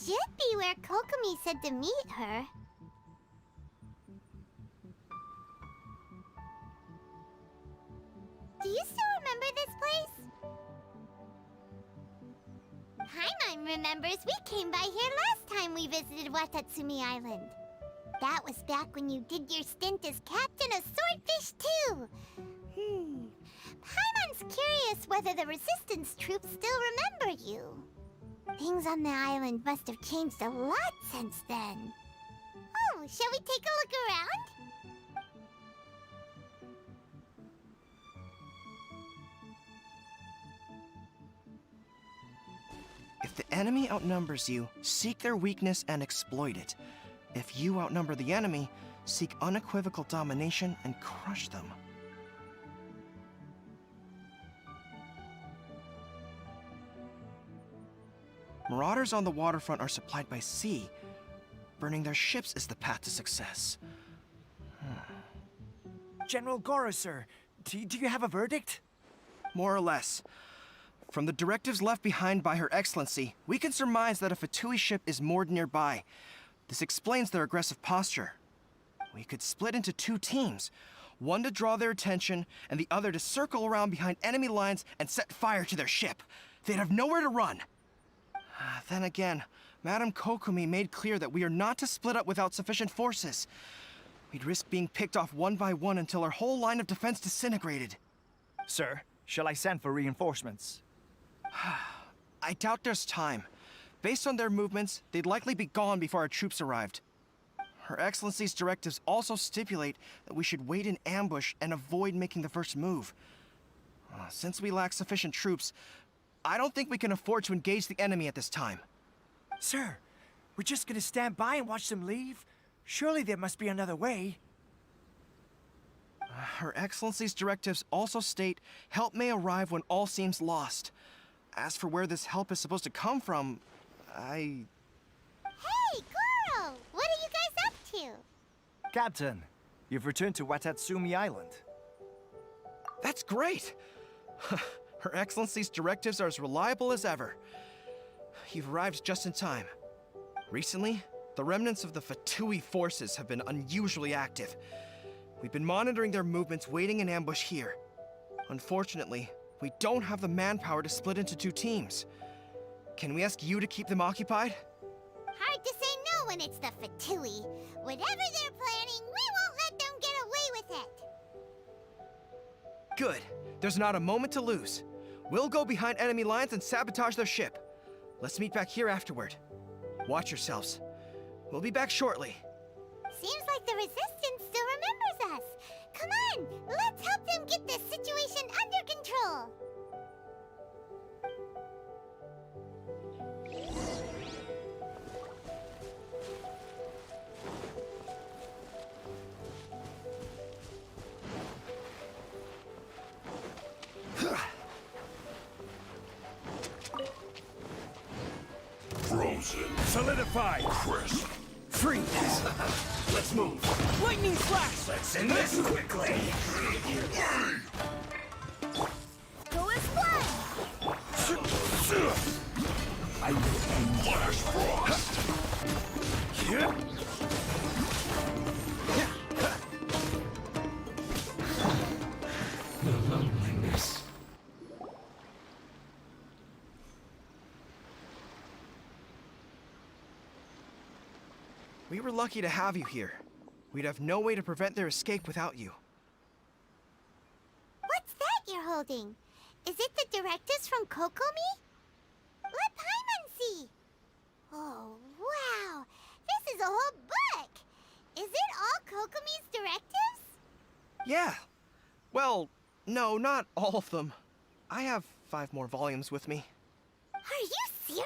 should be where Kokomi said to meet her. Do you still remember this place? Paimon remembers we came by here last time we visited Watatsumi Island. That was back when you did your stint as captain of Swordfish too. Paimon's curious whether the resistance troops still remember you. Things on the island must have changed a lot since then. Oh, shall we take a look around? If the enemy outnumbers you, seek their weakness and exploit it. If you outnumber the enemy, seek unequivocal domination and crush them. Marauders on the waterfront are supplied by sea. Burning their ships is the path to success. General Goro, sir, do you have a verdict? More or less. From the directives left behind by Her Excellency, we can surmise that a Fatui ship is moored nearby. This explains their aggressive posture. We could split into two teams, one to draw their attention, and the other to circle around behind enemy lines and set fire to their ship. They'd have nowhere to run. Then again, Madame Kokomi made clear that we are not to split up without sufficient forces. We'd risk being picked off one by one until our whole line of defense disintegrated. Sir, shall I send for reinforcements? I doubt there's time. Based on their movements, they'd likely be gone before our troops arrived. Her Excellency's directives also stipulate that we should wait in ambush and avoid making the first move. Since we lack sufficient troops, I don't think we can afford to engage the enemy at this time. Sir, we're just gonna stand by and watch them leave? Surely there must be another way. Her Excellency's directives also state help may arrive when all seems lost. As for where this help is supposed to come from, Hey, Goro! What are you guys up to? Captain, you've returned to Watatsumi Island. That's great! Her Excellency's directives are as reliable as ever. You've arrived just in time. Recently, the remnants of the Fatui forces have been unusually active. We've been monitoring their movements, waiting in ambush here. Unfortunately, we don't have the manpower to split into two teams. Can we ask you to keep them occupied? Hard to say no when it's the Fatui. Whatever they're planning, we won't let them get away with it. Good. There's not a moment to lose. We'll go behind enemy lines and sabotage their ship. Let's meet back here afterward. Watch yourselves. We'll be back shortly. Seems like the Resistance still remembers us. Come on, let's help them get this situation under control. Frozen. Solidify! Crisp. Freeze! Let's move. Lightning flash! Let's end this quickly. Go as one! I will end Flash Frost. The loneliness. We were lucky to have you here. We'd have no way to prevent their escape without you. What's that you're holding? Is it the directives from Kokomi? Let Paimon see. Oh, wow. This is a whole book. Is it all Kokomi's directives? Yeah. Well, no, not all of them. I have 5 more volumes with me. Are you serious?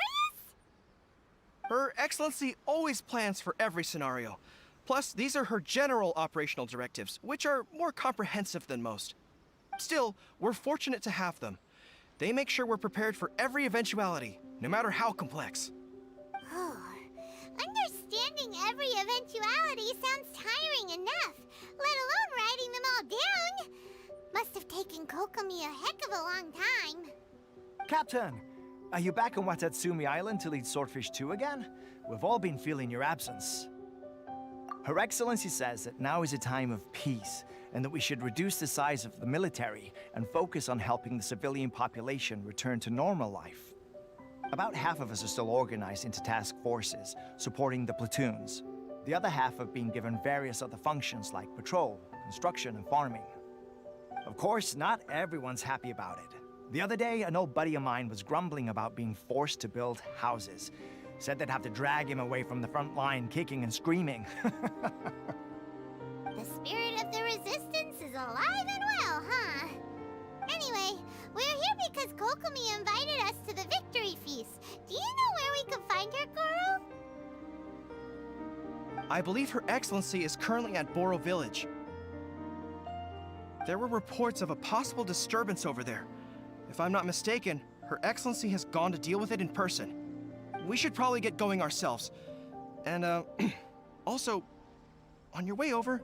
Her Excellency always plans for every scenario. Plus, these are her general operational directives, which are more comprehensive than most. Still, we're fortunate to have them. They make sure we're prepared for every eventuality, no matter how complex. Oh, understanding every eventuality sounds tiring enough, let alone writing them all down. Must have taken Kokomi a heck of a long time. Captain, Are you back on Watatsumi Island to lead Swordfish 2 again? We've all been feeling your absence. Her Excellency says that now is a time of peace, and that we should reduce the size of the military and focus on helping the civilian population return to normal life. About half of us are still organized into task forces, supporting the platoons. The other half have been given various other functions like patrol, construction, and farming. Of course, not everyone's happy about it. The other day, an old buddy of mine was grumbling about being forced to build houses. Said they'd have to drag him away from the front line, kicking and screaming. The spirit of the resistance is alive and well, huh? Anyway, we're here because Kokomi invited us to the victory feast. Do you know where we can find her, Goro? I believe Her Excellency is currently at Boro Village. There were reports of a possible disturbance over there. If I'm not mistaken, Her Excellency has gone to deal with it in person. We should probably get going ourselves. And, also, on your way over,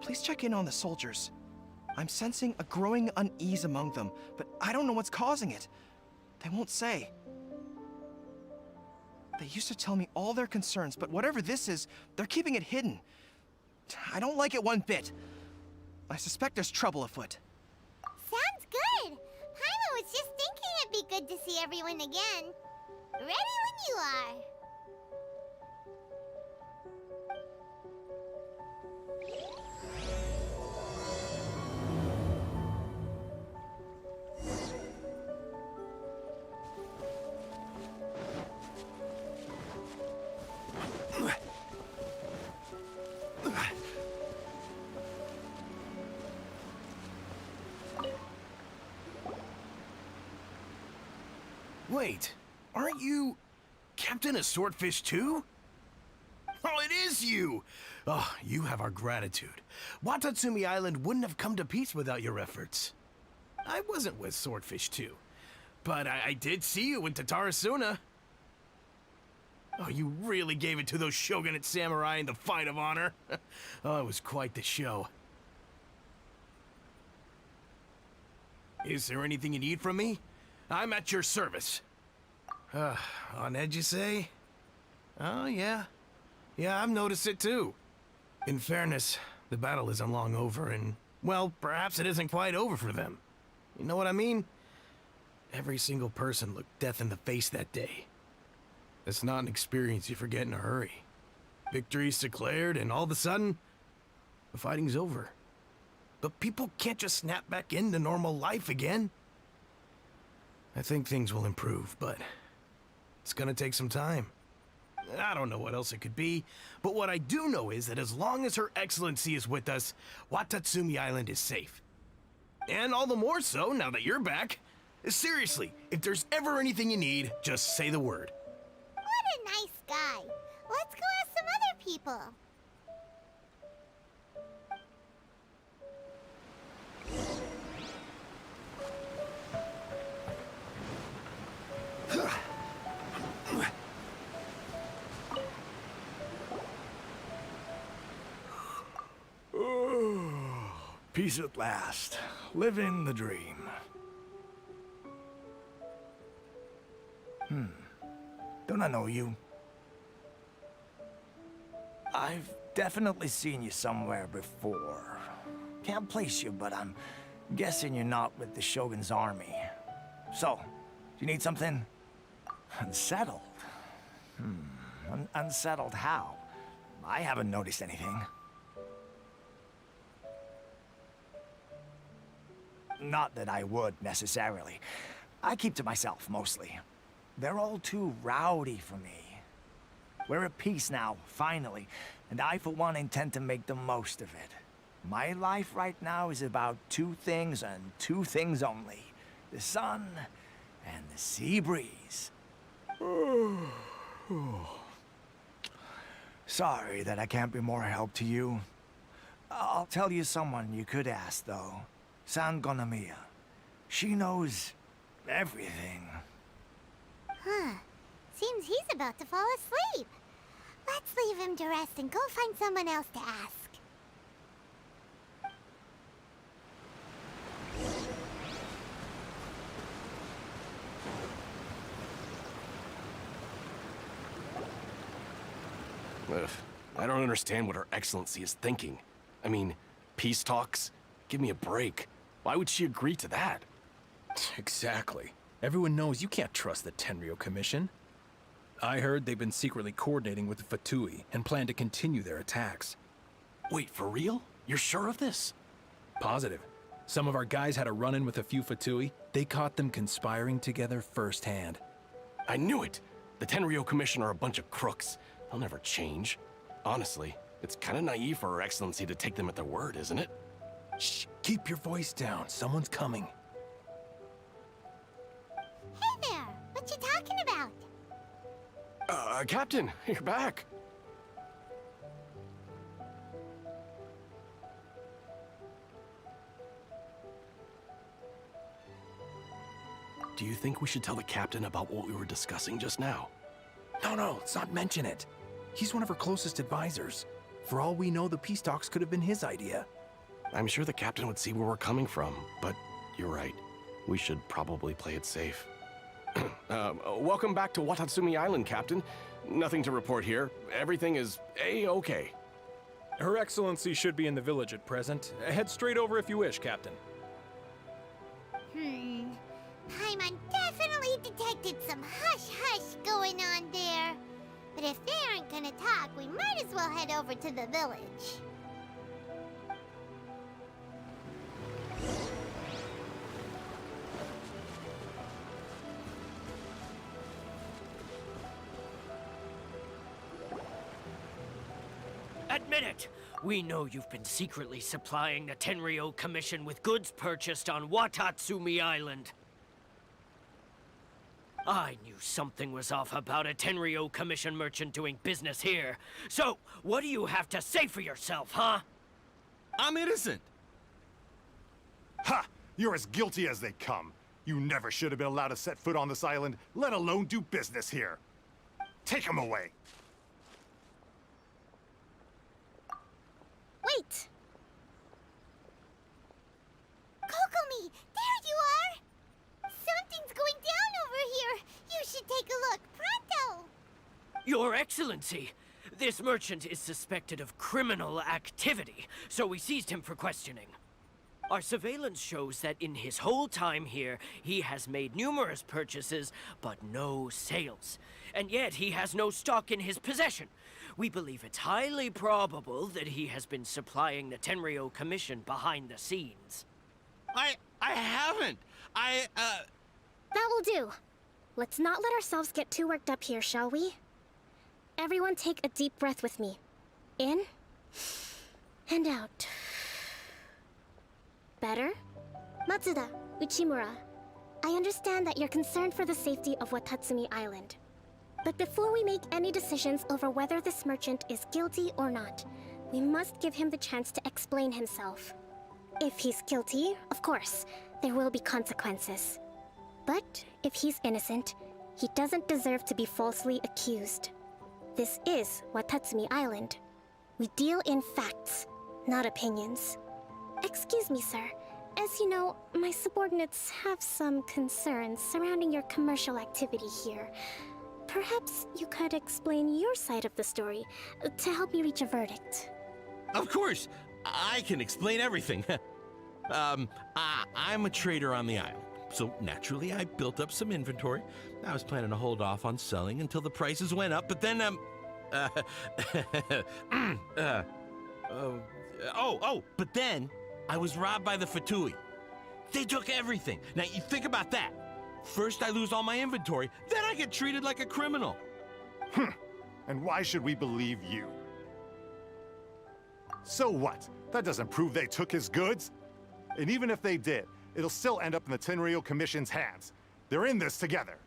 please check in on the soldiers. I'm sensing a growing unease among them, but I don't know what's causing it. They won't say. They used to tell me all their concerns, but whatever this is, they're keeping it hidden. I don't like it one bit. I suspect there's trouble afoot. Sounds good. Paimon was just thinking it'd be good to see everyone again. Ready when you are. Wait, aren't you Captain of Swordfish too? Oh, it is you! Oh, you have our gratitude. Watatsumi Island wouldn't have come to peace without your efforts. I wasn't with Swordfish 2, but I did see you in Tatarasuna. Oh, you really gave it to those shogunate samurai in the fight of honor. Oh, it was quite the show. Is there anything you need from me? I'm at your service. On edge, you say? Oh, yeah. Yeah, I've noticed it too. In fairness, the battle isn't long over, and, well, perhaps it isn't quite over for them. You know what I mean? Every single person looked death in the face that day. It's not an experience you forget in a hurry. Victory's declared, and all of a sudden, the fighting's over. But people can't just snap back into normal life again. I think things will improve, but it's gonna take some time. I don't know what else it could be, but what I do know is that as long as Her Excellency is with us, Watatsumi Island is safe. And all the more so now that you're back. Seriously, if there's ever anything you need, just say the word. What a nice guy. Let's go ask some other people. Peace at last. Living the dream. Don't I know you? I've definitely seen you somewhere before. Can't place you, but I'm guessing you're not with the Shogun's army. So, do you need something? Unsettled? Unsettled how? I haven't noticed anything. Not that I would, necessarily. I keep to myself, mostly. They're all too rowdy for me. We're at peace now, finally, and I, for one, intend to make the most of it. My life right now is about two things and two things only. The sun and the sea breeze. Sorry that I can't be more help to you. I'll tell you someone you could ask, though. San Gonomiya. She knows everything. Huh. Seems he's about to fall asleep. Let's leave him to rest and go find someone else to ask. Ugh, I don't understand what Her Excellency is thinking. I mean, peace talks? Give me a break. Why would she agree to that? Exactly. Everyone knows you can't trust the Tenryo Commission. I heard they've been secretly coordinating with the Fatui and plan to continue their attacks. Wait, for real? You're sure of this? Positive. Some of our guys had a run-in with a few Fatui. They caught them conspiring together firsthand. I knew it! The Tenryo Commission are a bunch of crooks. They'll never change. Honestly, it's kind of naive for Her Excellency to take them at their word, isn't it? Shh, keep your voice down. Someone's coming. Hey there! What you talking about? Captain, you're back. Do you think we should tell the captain about what we were discussing just now? No, let's not mention it. He's one of our closest advisors. For all we know, the peace talks could have been his idea. I'm sure the captain would see where we're coming from, but you're right. We should probably play it safe. Welcome back to Watatsumi Island, Captain. Nothing to report here. Everything is A-okay. Her Excellency should be in the village at present. Head straight over if you wish, Captain. Paimon definitely detected some hush-hush going on there. But if they aren't gonna talk, we might as well head over to the village. Admit it! We know you've been secretly supplying the Tenryo Commission with goods purchased on Watatsumi Island. I knew something was off about a Tenryo Commission merchant doing business here. So, what do you have to say for yourself, huh? I'm innocent. Ha! You're as guilty as they come. You never should have been allowed to set foot on this island, let alone do business here. Take him away. Wait! Kokomi, there you are! Something's going down over here. You should take a look, pronto! Your Excellency, this merchant is suspected of criminal activity, so we seized him for questioning. Our surveillance shows that in his whole time here, he has made numerous purchases, but no sales. And yet he has no stock in his possession. We believe it's highly probable that he has been supplying the Tenryo Commission behind the scenes. I haven't. That will do. Let's not let ourselves get too worked up here, shall we? Everyone take a deep breath with me. In and out. Better? Matsuda, Uchimura, I understand that you're concerned for the safety of Watatsumi Island. But before we make any decisions over whether this merchant is guilty or not, we must give him the chance to explain himself. If he's guilty, of course, there will be consequences. But if he's innocent, he doesn't deserve to be falsely accused. This is Watatsumi Island. We deal in facts, not opinions. Excuse me, sir. As you know, my subordinates have some concerns surrounding your commercial activity here. Perhaps you could explain your side of the story to help me reach a verdict. Of course, I can explain everything. I'm a trader on the island, so naturally I built up some inventory. I was planning to hold off on selling until the prices went up, but then, but then I was robbed by the Fatui. They took everything. Now, you think about that. First I lose all my inventory, then I get treated like a criminal. And why should we believe you? So what? That doesn't prove they took his goods. And even if they did, it'll still end up in the Tenryo Commission's hands. They're in this together.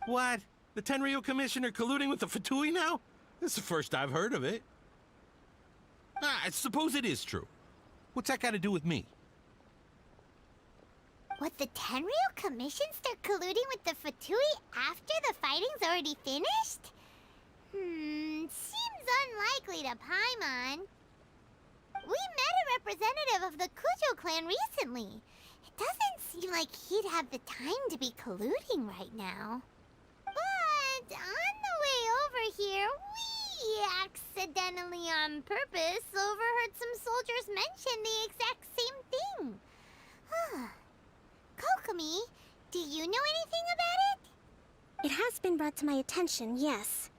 What? The Tenryo Commissioner colluding with the Fatui now? This is the first I've heard of it. I suppose it is true. What's that got to do with me? What, the Tenryo Commission start colluding with the Fatui after the fighting's already finished? Seems unlikely to Paimon. We met a representative of the Kujo clan recently. It doesn't seem like he'd have the time to be colluding right now. But on the way over here, we accidentally on purpose overheard some soldiers mention the exact same thing. Kokomi, do you know anything about it? It has been brought to my attention, yes.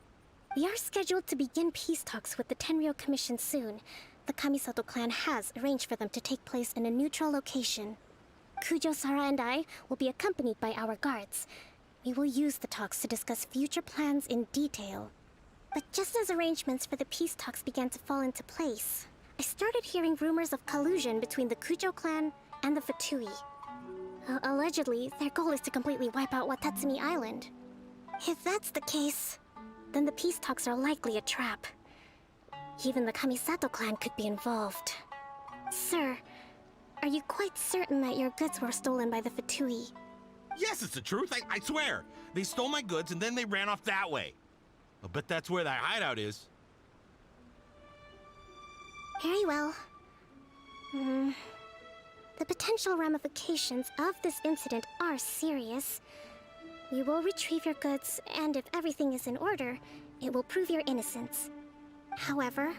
We are scheduled to begin peace talks with the Tenryou Commission soon. The Kamisato clan has arranged for them to take place in a neutral location. Kujo, Sara, and I will be accompanied by our guards. We will use the talks to discuss future plans in detail. But just as arrangements for the peace talks began to fall into place, I started hearing rumors of collusion between the Kujo clan and the Fatui. Allegedly, their goal is to completely wipe out Watatsumi Island. If that's the case, then the peace talks are likely a trap. Even the Kamisato clan could be involved. Sir, are you quite certain that your goods were stolen by the Fatui? Yes, it's the truth. I swear. They stole my goods and then they ran off that way. I'll bet that's where that hideout is. Very well. The potential ramifications of this incident are serious. We will retrieve your goods, and if everything is in order, it will prove your innocence. However,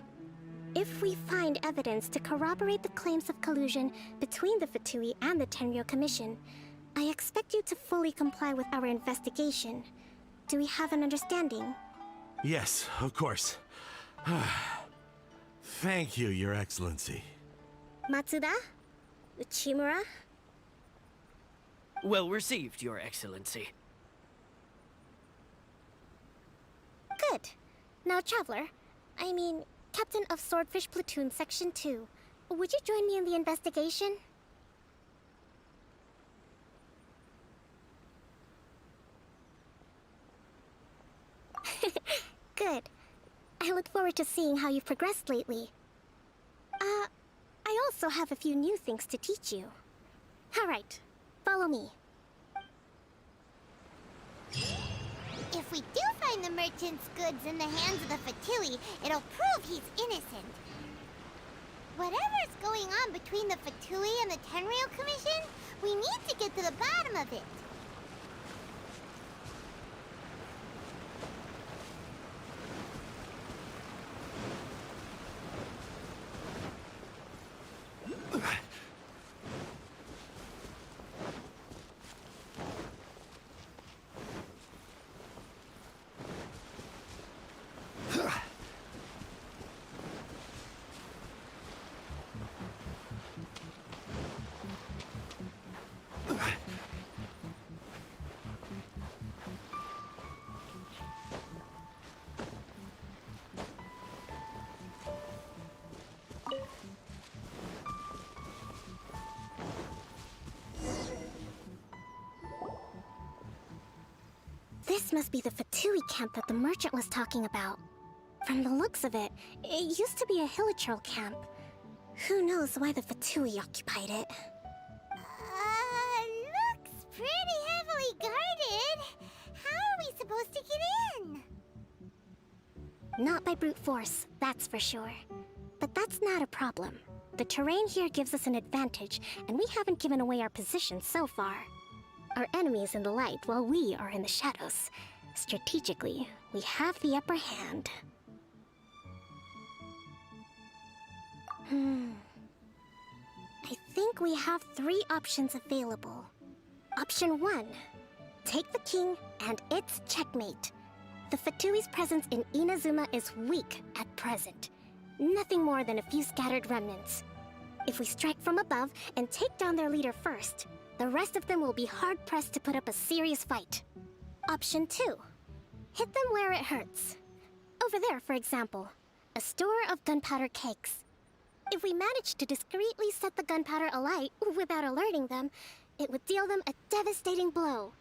if we find evidence to corroborate the claims of collusion between the Fatui and the Tenryou Commission, I expect you to fully comply with our investigation. Do we have an understanding? Yes, of course. Thank you, Your Excellency. Matsuda? Uchimura? Well received, Your Excellency. Good. Now, Traveler, Captain of Swordfish Platoon Section 2, would you join me in the investigation? Good. I look forward to seeing how you've progressed lately. I also have a few new things to teach you. Alright, follow me. If we do find the merchant's goods in the hands of the Fatui, it'll prove he's innocent. Whatever's going on between the Fatui and the Tenryou Commission, we need to get to the bottom of it. This must be the Fatui camp that the merchant was talking about. From the looks of it, it used to be a Hilichurl camp. Who knows why the Fatui occupied it? Looks pretty heavily guarded. How are we supposed to get in? Not by brute force, that's for sure. But that's not a problem. The terrain here gives us an advantage, and we haven't given away our position so far. Our enemy is in the light while we are in the shadows. Strategically, we have the upper hand. I think we have 3 options available. Option 1. Take the king and it's checkmate. The Fatui's presence in Inazuma is weak at present. Nothing more than a few scattered remnants. If we strike from above and take down their leader first, the rest of them will be hard-pressed to put up a serious fight. Option 2. Hit them where it hurts. Over there, for example, a store of gunpowder cakes. If we manage to discreetly set the gunpowder alight without alerting them, it would deal them a devastating blow.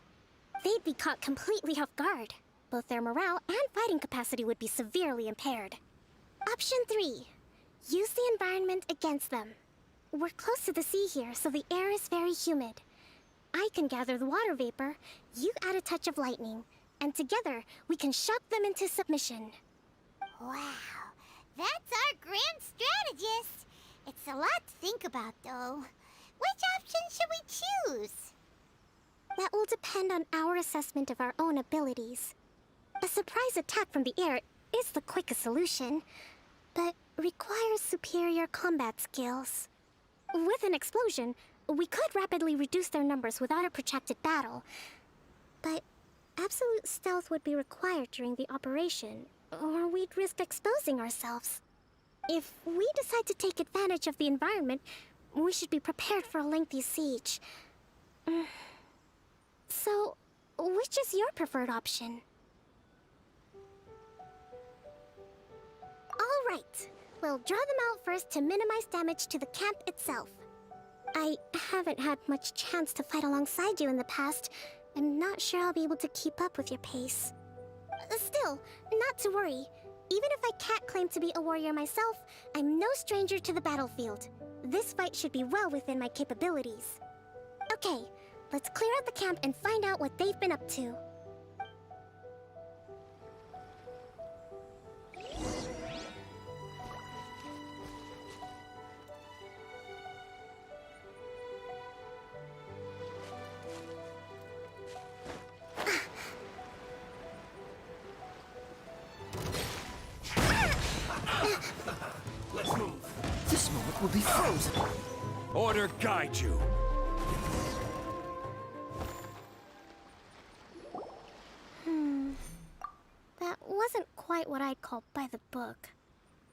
They'd be caught completely off guard. Both their morale and fighting capacity would be severely impaired. Option 3. Use the environment against them. We're close to the sea here, so the air is very humid. I can gather the water vapor, you add a touch of lightning, and together we can shock them into submission. Wow, that's our grand strategist. It's a lot to think about, though. Which option should we choose? That will depend on our assessment of our own abilities. A surprise attack from the air is the quickest solution, but requires superior combat skills. With an explosion, we could rapidly reduce their numbers without a protracted battle, but absolute stealth would be required during the operation, or we'd risk exposing ourselves. If we decide to take advantage of the environment, we should be prepared for a lengthy siege. So, which is your preferred option? All right. We'll draw them out first to minimize damage to the camp itself. I haven't had much chance to fight alongside you in the past. I'm not sure I'll be able to keep up with your pace. Still, not to worry. Even if I can't claim to be a warrior myself, I'm no stranger to the battlefield. This fight should be well within my capabilities. Okay, let's clear out the camp and find out what they've been up to. Let's move. This moment will be frozen. Order guide you. That wasn't quite what I'd call by the book.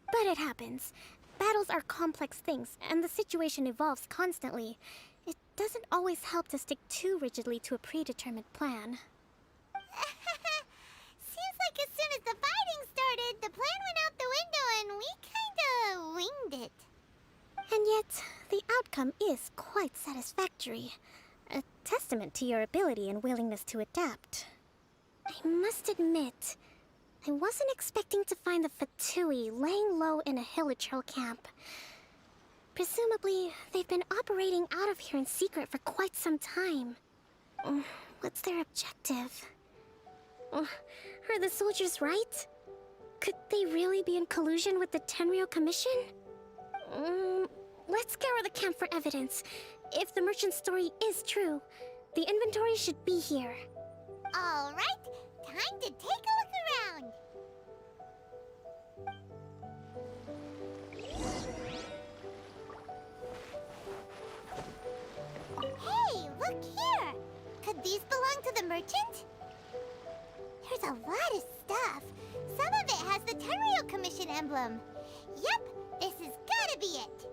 But it happens. Battles are complex things, and the situation evolves constantly. It doesn't always help to stick too rigidly to a predetermined plan. Seems like as soon as the fighting started, the plan went out the window and we kinda winged it. And yet, the outcome is quite satisfactory. A testament to your ability and willingness to adapt. I must admit, I wasn't expecting to find the Fatui laying low in a Hilichurl camp. Presumably, they've been operating out of here in secret for quite some time. What's their objective? Are the soldiers right? Could they really be in collusion with the Tenryou Commission? Let's scour the camp for evidence. If the merchant's story is true, the inventory should be here. All right, time to take a look around. Hey, look here. Could these belong to the merchant? There's a lot of stuff. Some of it has the Tenryou Commission emblem. Yep, this has gotta be it.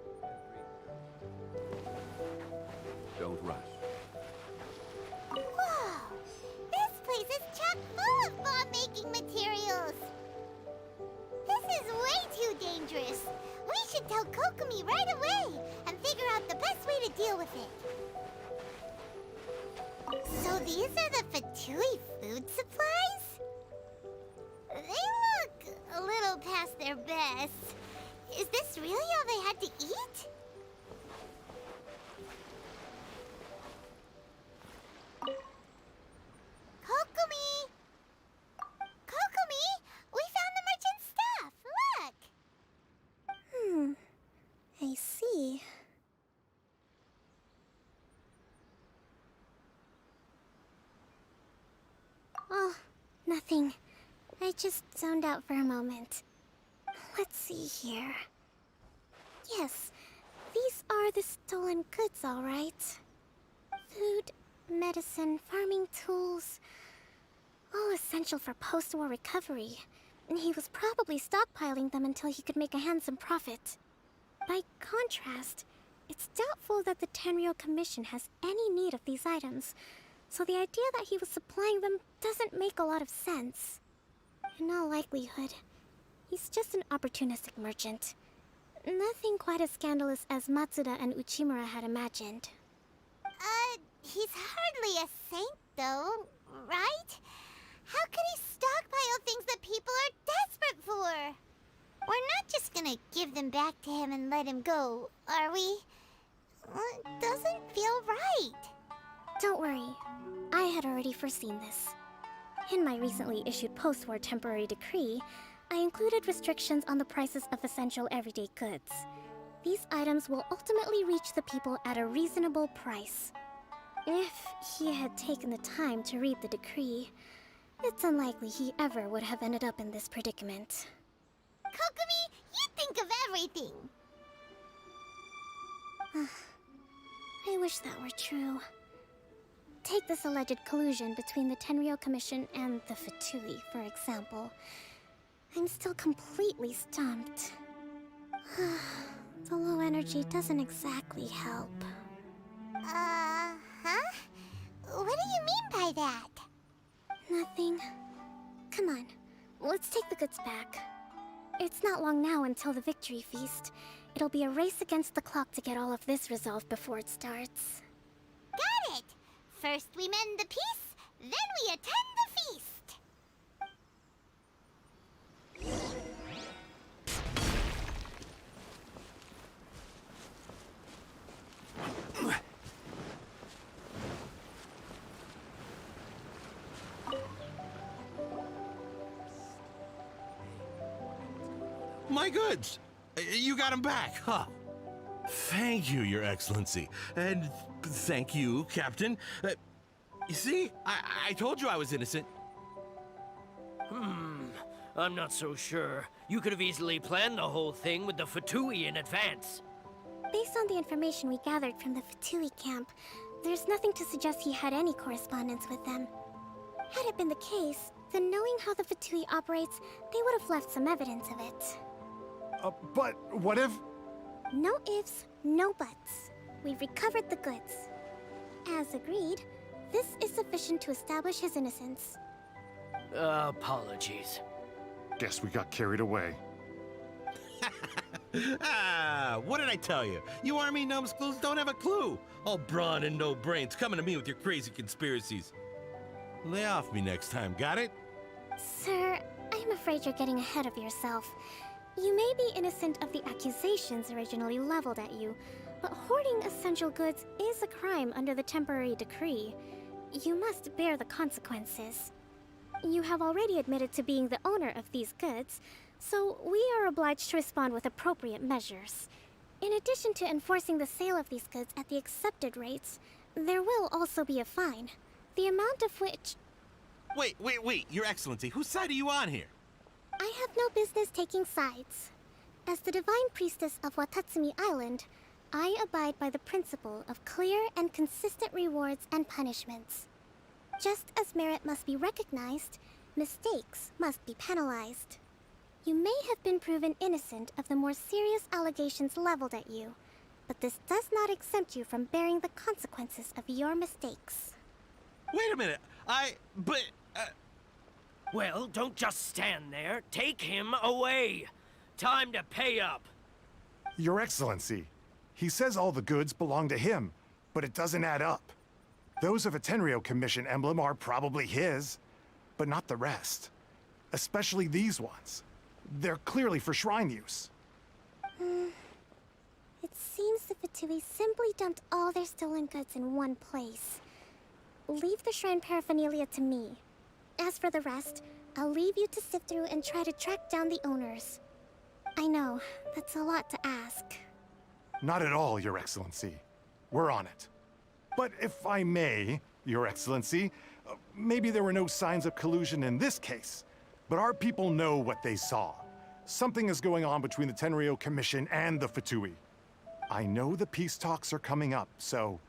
Don't rush. Whoa! This place is chock full of bomb-making materials! This is way too dangerous! We should tell Kokomi right away and figure out the best way to deal with it. So these are the Fatui food supplies? They look a little past their best. Is this really all they had to eat? Kokomi! Kokomi! We found the merchant's stuff! Look! I see. Oh, nothing. I just zoned out for a moment. Let's see here. Yes, these are the stolen goods, all right. Food, medicine, farming tools. All essential for post-war recovery. He was probably stockpiling them until he could make a handsome profit. By contrast, it's doubtful that the Tenryou Commission has any need of these items, so the idea that he was supplying them doesn't make a lot of sense. In all likelihood, he's just an opportunistic merchant. Nothing quite as scandalous as Matsuda and Uchimura had imagined. He's hardly a saint, though, right? How could he stockpile things that people are desperate for? We're not just gonna give them back to him and let him go, are we? It doesn't feel right. Don't worry, I had already foreseen this. In my recently issued post-war temporary decree, I included restrictions on the prices of essential everyday goods. These items will ultimately reach the people at a reasonable price. If he had taken the time to read the decree, It's unlikely he ever would have ended up in this predicament. Kokomi, you think of everything. I wish that were true. Take this alleged collusion between the Tenryou Commission and the Fatui, for example. I'm still completely stumped. The low energy doesn't exactly help. Huh? What do you mean by that? Nothing. Come on, let's take the goods back. It's not long now until the victory feast. It'll be a race against the clock to get all of this resolved before it starts. Got it! First we mend the peace, then we attend the feast. My goods! You got them back, huh? Thank you, Your Excellency. And thank you, Captain. You see? I told you I was innocent. I'm not so sure. You could have easily planned the whole thing with the Fatui in advance. Based on the information we gathered from the Fatui camp, there's nothing to suggest he had any correspondence with them. Had it been the case, then knowing how the Fatui operates, they would have left some evidence of it. But what if... No ifs, no buts. We've recovered the goods. As agreed, this is sufficient to establish his innocence. Apologies. Guess we got carried away. What did I tell you? You army numbskulls don't have a clue. All brawn and no brains coming to me with your crazy conspiracies. Lay off me next time, got it? Sir, I'm afraid you're getting ahead of yourself. You may be innocent of the accusations originally leveled at you, but hoarding essential goods is a crime under the temporary decree. You must bear the consequences. You have already admitted to being the owner of these goods, so we are obliged to respond with appropriate measures. In addition to enforcing the sale of these goods at the accepted rates, there will also be a fine, the amount of which... Wait, Your Excellency, whose side are you on here? I have no business taking sides. As the Divine Priestess of Watatsumi Island, I abide by the principle of clear and consistent rewards and punishments. Just as merit must be recognized, mistakes must be penalized. You may have been proven innocent of the more serious allegations leveled at you, but this does not exempt you from bearing the consequences of your mistakes. Wait a minute, Well, don't just stand there. Take him away. Time to pay up. Your Excellency, he says all the goods belong to him, but it doesn't add up. Those of a Tenryou Commission emblem are probably his, but not the rest. Especially these ones. They're clearly for shrine use. It seems the Fatui simply dumped all their stolen goods in one place. Leave the shrine paraphernalia to me. As for the rest, I'll leave you to sift through and try to track down the owners. I know, that's a lot to ask. Not at all, Your Excellency. We're on it. But if I may, Your Excellency, maybe there were no signs of collusion in this case, but our people know what they saw. Something is going on between the Tenryou Commission and the Fatui. I know the peace talks are coming up, so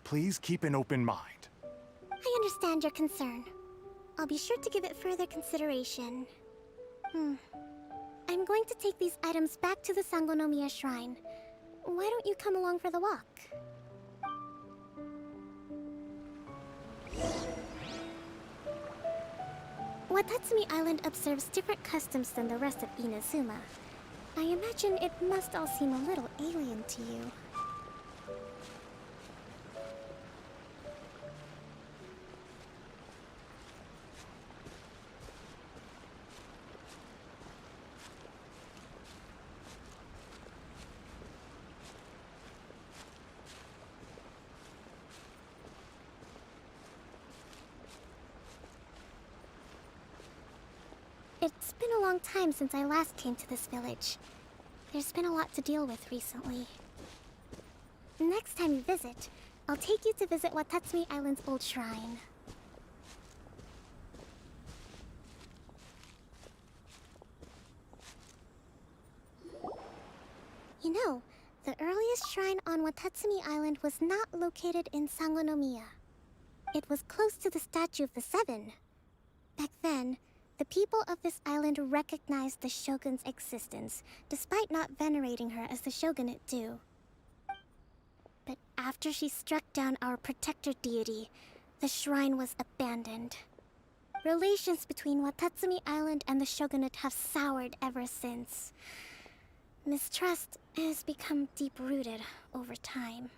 please keep an open mind. I understand your concern. I'll be sure to give it further consideration. I'm going to take these items back to the Sangonomiya Shrine. Why don't you come along for the walk? Watatsumi Island observes different customs than the rest of Inazuma. I imagine it must all seem a little alien to you. It's been a long time since I last came to this village. There's been a lot to deal with recently. Next time you visit, I'll take you to visit Watatsumi Island's old shrine. You know, the earliest shrine on Watatsumi Island was not located in Sangonomiya. It was close to the Statue of the Seven. Back then, the people of this island recognized the shogun's existence, despite not venerating her as the shogunate do. But after she struck down our protector deity, the shrine was abandoned. Relations between Watatsumi Island and the shogunate have soured ever since. Mistrust has become deep-rooted over time.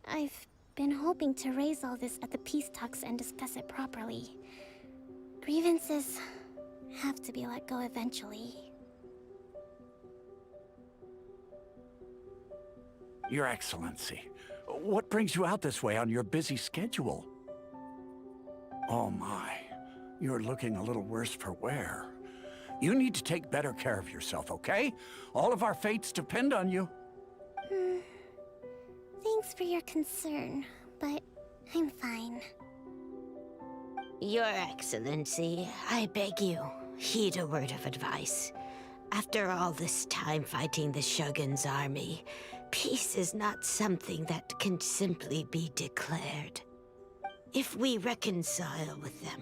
I've been hoping to raise all this at the peace talks and discuss it properly. Grievances have to be let go eventually. Your Excellency, what brings you out this way on your busy schedule? Oh my, you're looking a little worse for wear. You need to take better care of yourself, okay? All of our fates depend on you. Thanks for your concern, but I'm fine. Your Excellency, I beg you, heed a word of advice. After all this time fighting the Shogun's army, peace is not something that can simply be declared. If we reconcile with them,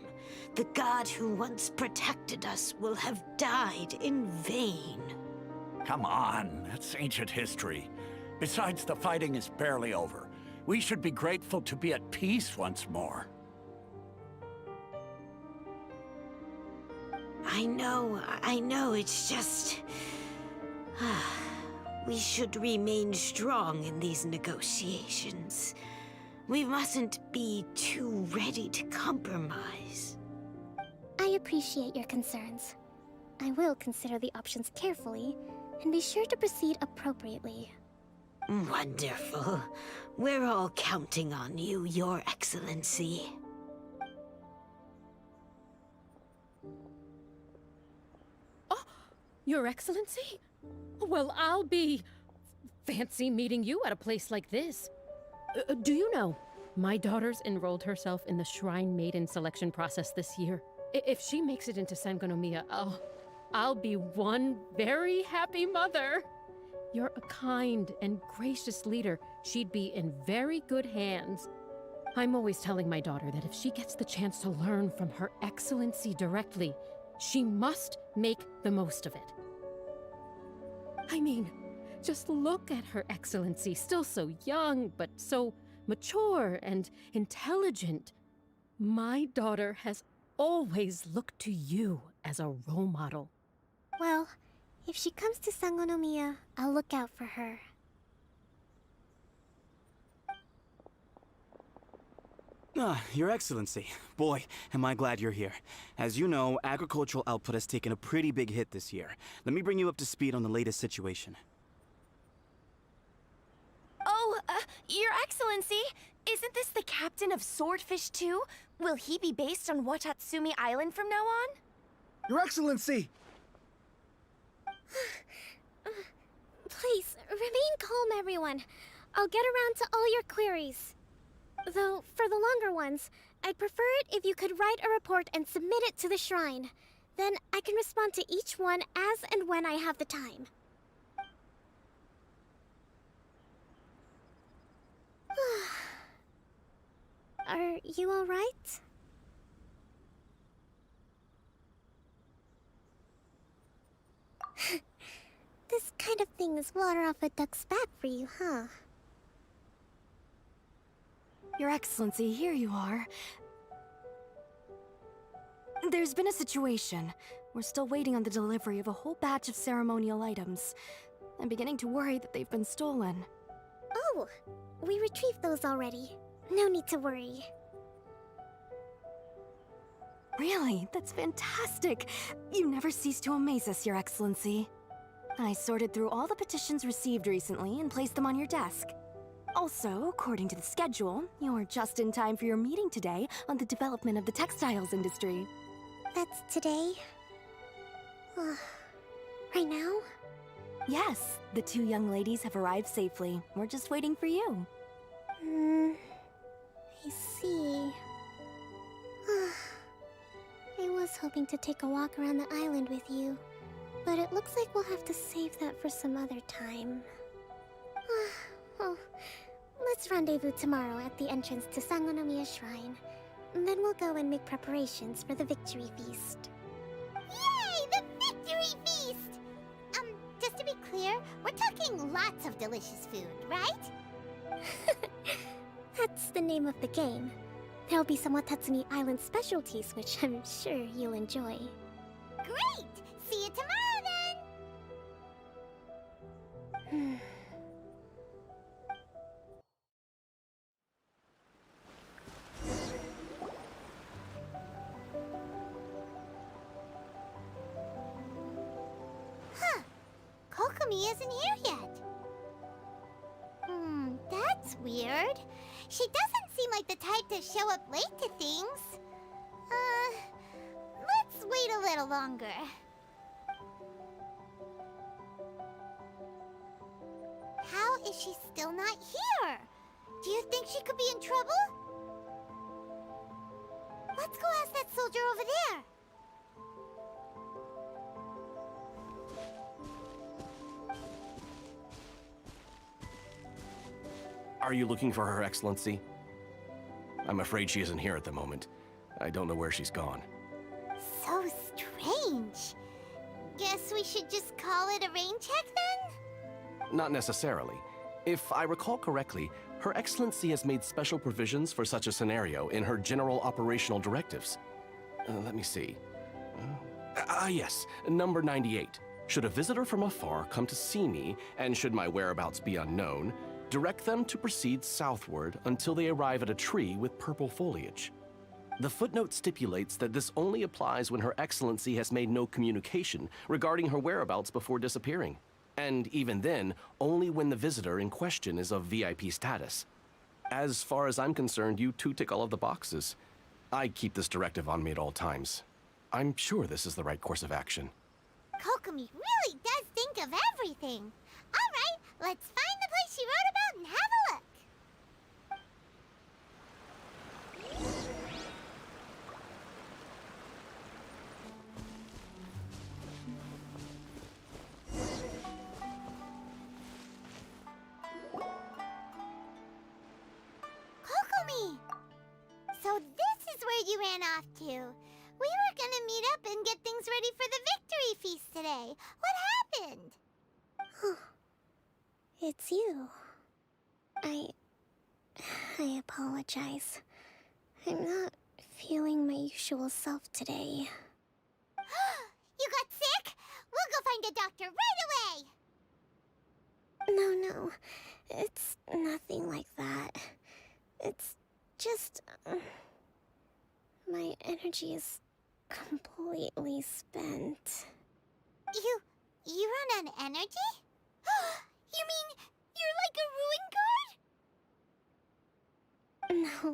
the god who once protected us will have died in vain. Come on, that's ancient history. Besides, the fighting is barely over. We should be grateful to be at peace once more. I know, it's just... we should remain strong in these negotiations. We mustn't be too ready to compromise. I appreciate your concerns. I will consider the options carefully, and be sure to proceed appropriately. Wonderful. We're all counting on you, Your Excellency. Oh, Your Excellency? Well, I'll be... fancy meeting you at a place like this. Do you know, my daughter's enrolled herself in the Shrine Maiden selection process this year. If she makes it into Sangonomiya, I'll be one very happy mother. You're a kind and gracious leader. She'd be in very good hands. I'm always telling my daughter that if she gets the chance to learn from Her Excellency directly, she must make the most of it. I mean, just look at Her Excellency, still so young, but so mature and intelligent. My daughter has always looked to you as a role model. Well, if she comes to Sangonomiya, I'll look out for her. Your Excellency. Boy, am I glad you're here. As you know, agricultural output has taken a pretty big hit this year. Let me bring you up to speed on the latest situation. Oh, Your Excellency, isn't this the captain of Swordfish 2? Will he be based on Watatsumi Island from now on? Your Excellency! Please, remain calm, everyone. I'll get around to all your queries. Though, for the longer ones, I'd prefer it if you could write a report and submit it to the shrine. Then I can respond to each one as and when I have the time. Are you all right? This kind of thing is water off a duck's back for you, huh? Your Excellency, here you are. There's been a situation. We're still waiting on the delivery of a whole batch of ceremonial items. I'm beginning to worry that they've been stolen. Oh, we retrieved those already. No need to worry. Really? That's fantastic! You never cease to amaze us, Your Excellency. I sorted through all the petitions received recently and placed them on your desk. Also, according to the schedule, you're just in time for your meeting today on the development of the textiles industry. That's today? Right now? Yes, the two young ladies have arrived safely. We're just waiting for you. I see. I was hoping to take a walk around the island with you, but But it looks like we'll have to save that for some other time. Well, let's rendezvous tomorrow at the entrance to Sangonomiya Shrine. And then we'll go and make preparations for the victory feast. Yay! The victory feast! Just to be clear, we're talking lots of delicious food, right? That's the name of the game. There'll be some Watatsumi Island specialties, which I'm sure you'll enjoy. Great! See you tomorrow then! Huh. Kokomi isn't here yet. That's weird. She doesn't seem like the type to show up late to things. Let's wait a little longer. How is she still not here? Do you think she could be in trouble? Let's go ask that soldier over there. Are you looking for Her Excellency? I'm afraid she isn't here at the moment. I don't know where she's gone. So strange. Guess we should just call it a rain check then? Not necessarily. If I recall correctly, Her Excellency has made special provisions for such a scenario in her general operational directives. Let me see. Yes, number 98. Should a visitor from afar come to see me, and should my whereabouts be unknown, direct them to proceed southward until they arrive at a tree with purple foliage. The footnote stipulates that this only applies when Her Excellency has made no communication regarding her whereabouts before disappearing. And even then, only when the visitor in question is of VIP status. As far as I'm concerned, you two tick all of the boxes. I keep this directive on me at all times. I'm sure this is the right course of action. Kokomi really does think of everything. All right, let's find the place she wrote about and have a look. Kokomi! So this is where you ran off to. We were gonna meet up and get things ready for the victory feast today. What happened? It's you. I apologize. I'm not feeling my usual self today. You got sick? We'll go find a doctor right away! No, it's nothing like that. It's just... my energy is completely spent. You run on energy? You mean you're like a ruin guard? No,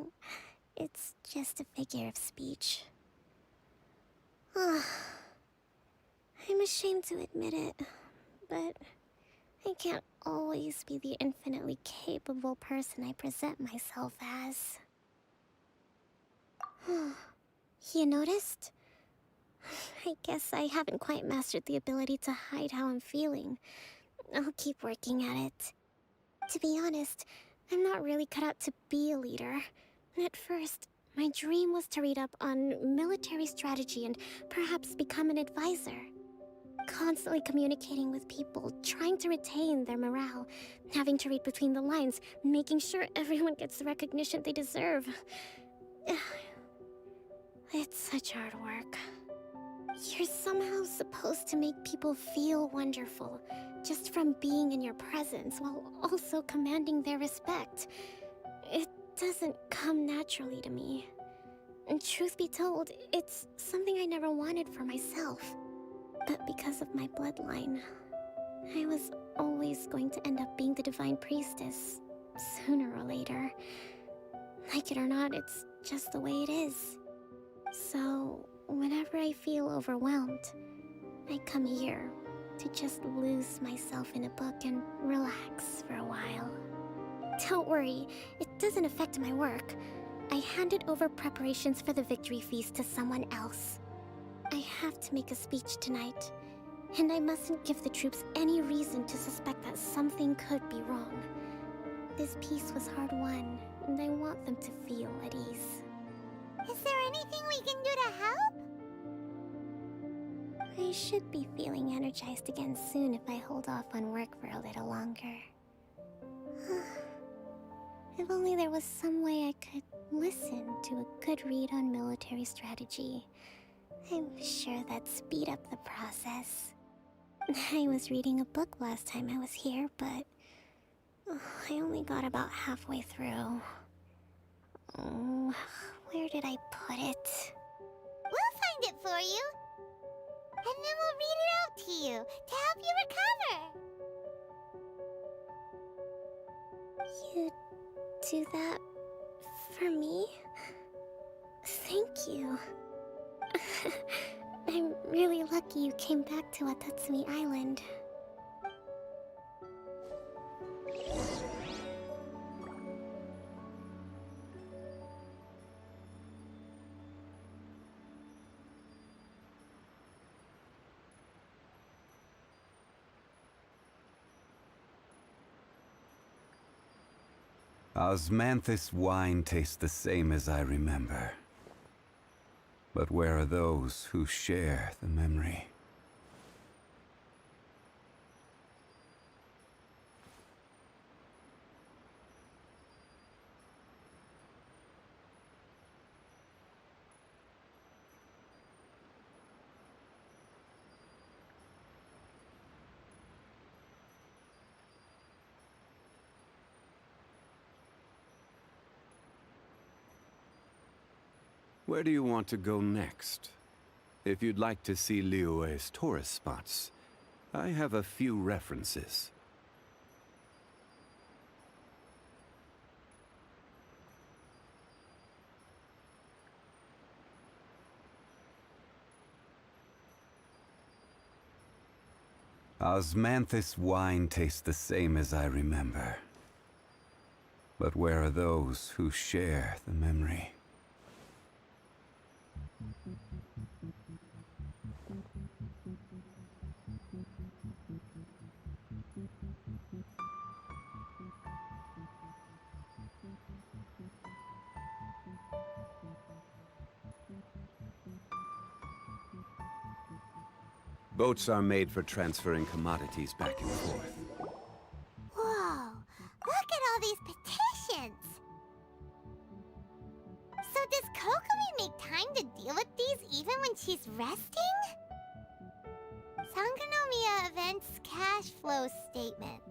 it's just a figure of speech. I'm ashamed to admit it, but I can't always be the infinitely capable person I present myself as. You noticed? I guess I haven't quite mastered the ability to hide how I'm feeling. I'll keep working at it. To be honest, I'm not really cut out to be a leader. At first, my dream was to read up on military strategy and perhaps become an advisor. Constantly communicating with people, trying to retain their morale, having to read between the lines, making sure everyone gets the recognition they deserve. It's such hard work. You're somehow supposed to make people feel wonderful, just from being in your presence, while also commanding their respect. It doesn't come naturally to me. And truth be told, it's something I never wanted for myself. But because of my bloodline, I was always going to end up being the Divine Priestess, sooner or later. Like it or not, it's just the way it is. So, whenever I feel overwhelmed, I come here to just lose myself in a book and relax for a while. Don't worry, it doesn't affect my work. I handed over preparations for the victory feast to someone else. I have to make a speech tonight, And I mustn't give the troops any reason to suspect that something could be wrong. This peace was hard-won, and I want them to feel at ease. Is there anything we can do to help? I should be feeling energized again soon if I hold off on work for a little longer. If only there was some way I could listen to a good read on military strategy. I'm sure that'd speed up the process. I was reading a book last time I was here, but I only got about halfway through. Oh, where did I put it? We'll find it for you. And then we'll read it out to you to help you recover. You do that for me? Thank you. I'm really lucky you came back to Watatsumi Island. Osmanthus wine tastes the same as I remember. But where are those who share the memory? Where do you want to go next? If you'd like to see Liyue's tourist spots, I have a few references. Osmanthus wine tastes the same as I remember. But where are those who share the memory? Boats are made for transferring commodities back and forth. Whoa, look at all these petitions. So does Kokomi make time to deal with these even when she's resting? Sangonomiya Events Cash Flow Statement.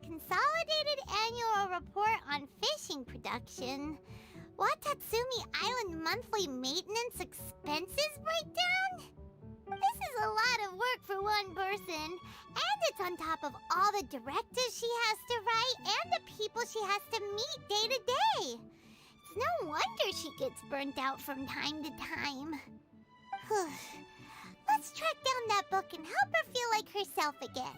Consolidated Annual Report on Fishing Production. Watatsumi Island Monthly Maintenance Expenses Breakdown? This is a lot of work for one person, and it's on top of all the directives she has to write and the people she has to meet day to day. It's no wonder she gets burnt out from time to time. Let's track down that book and help her feel like herself again.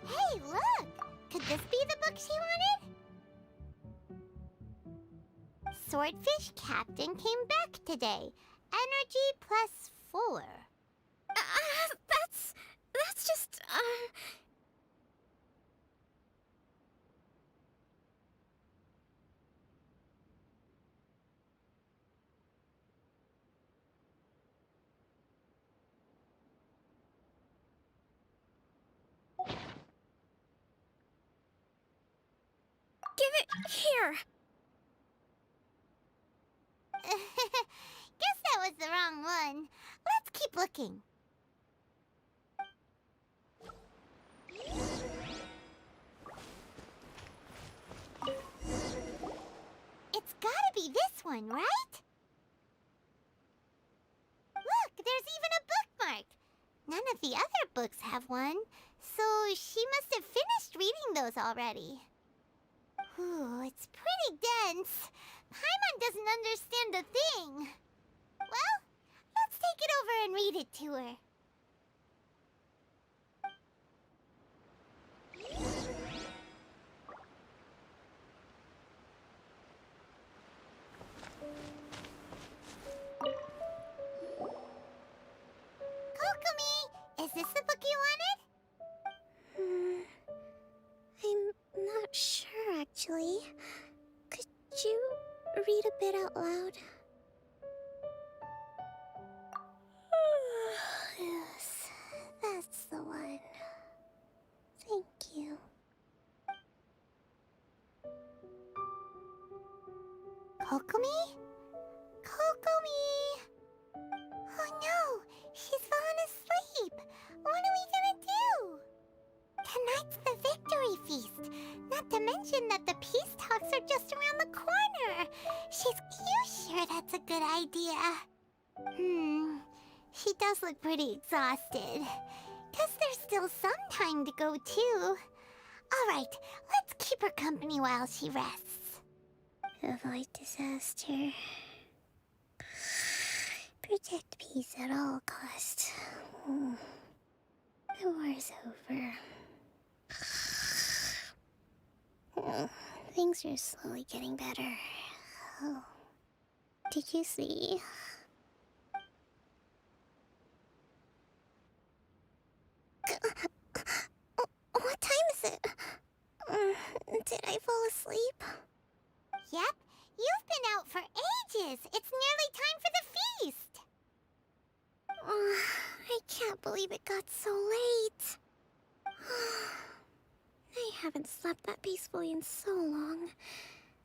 Hey, look! Could this be the book she wanted? Swordfish Captain came back today. Energy +4. That's just, Give it here! Guess that was the wrong one. Let's keep looking. It's gotta be this one, right? Look, there's even a bookmark. None of the other books have one, so she must have finished reading those already. Ooh, it's pretty dense. Paimon doesn't understand a thing. Well, let's take it over and read it to her. Kokomi, is this the book you wanted? I'm not sure, actually. Could you read a bit out loud? Yes, that's the one. Thank you. Kokomi? Kokomi! Oh no, she's fallen asleep. What are we gonna do? Tonight's the victory feast. Not to mention that the peace talks are just around the corner. You sure that's a good idea? She does look pretty exhausted. Guess there's still some time to go too. Alright, let's keep her company while she rests. Avoid disaster. Protect peace at all costs. The war's over. Things are slowly getting better. Oh. Did you see? What time is it? Did I fall asleep? Yep, you've been out for ages. It's nearly time for the feast. I can't believe it got so late. I haven't slept that peacefully in so long.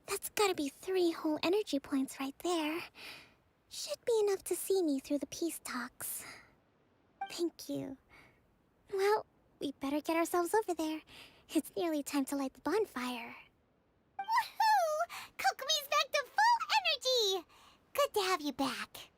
That's gotta be 3 whole energy points right there. Should be enough to see me through the peace talks. Thank you. Well, we better get ourselves over there. It's nearly time to light the bonfire. Woohoo! Kokomi's back to full energy! Good to have you back.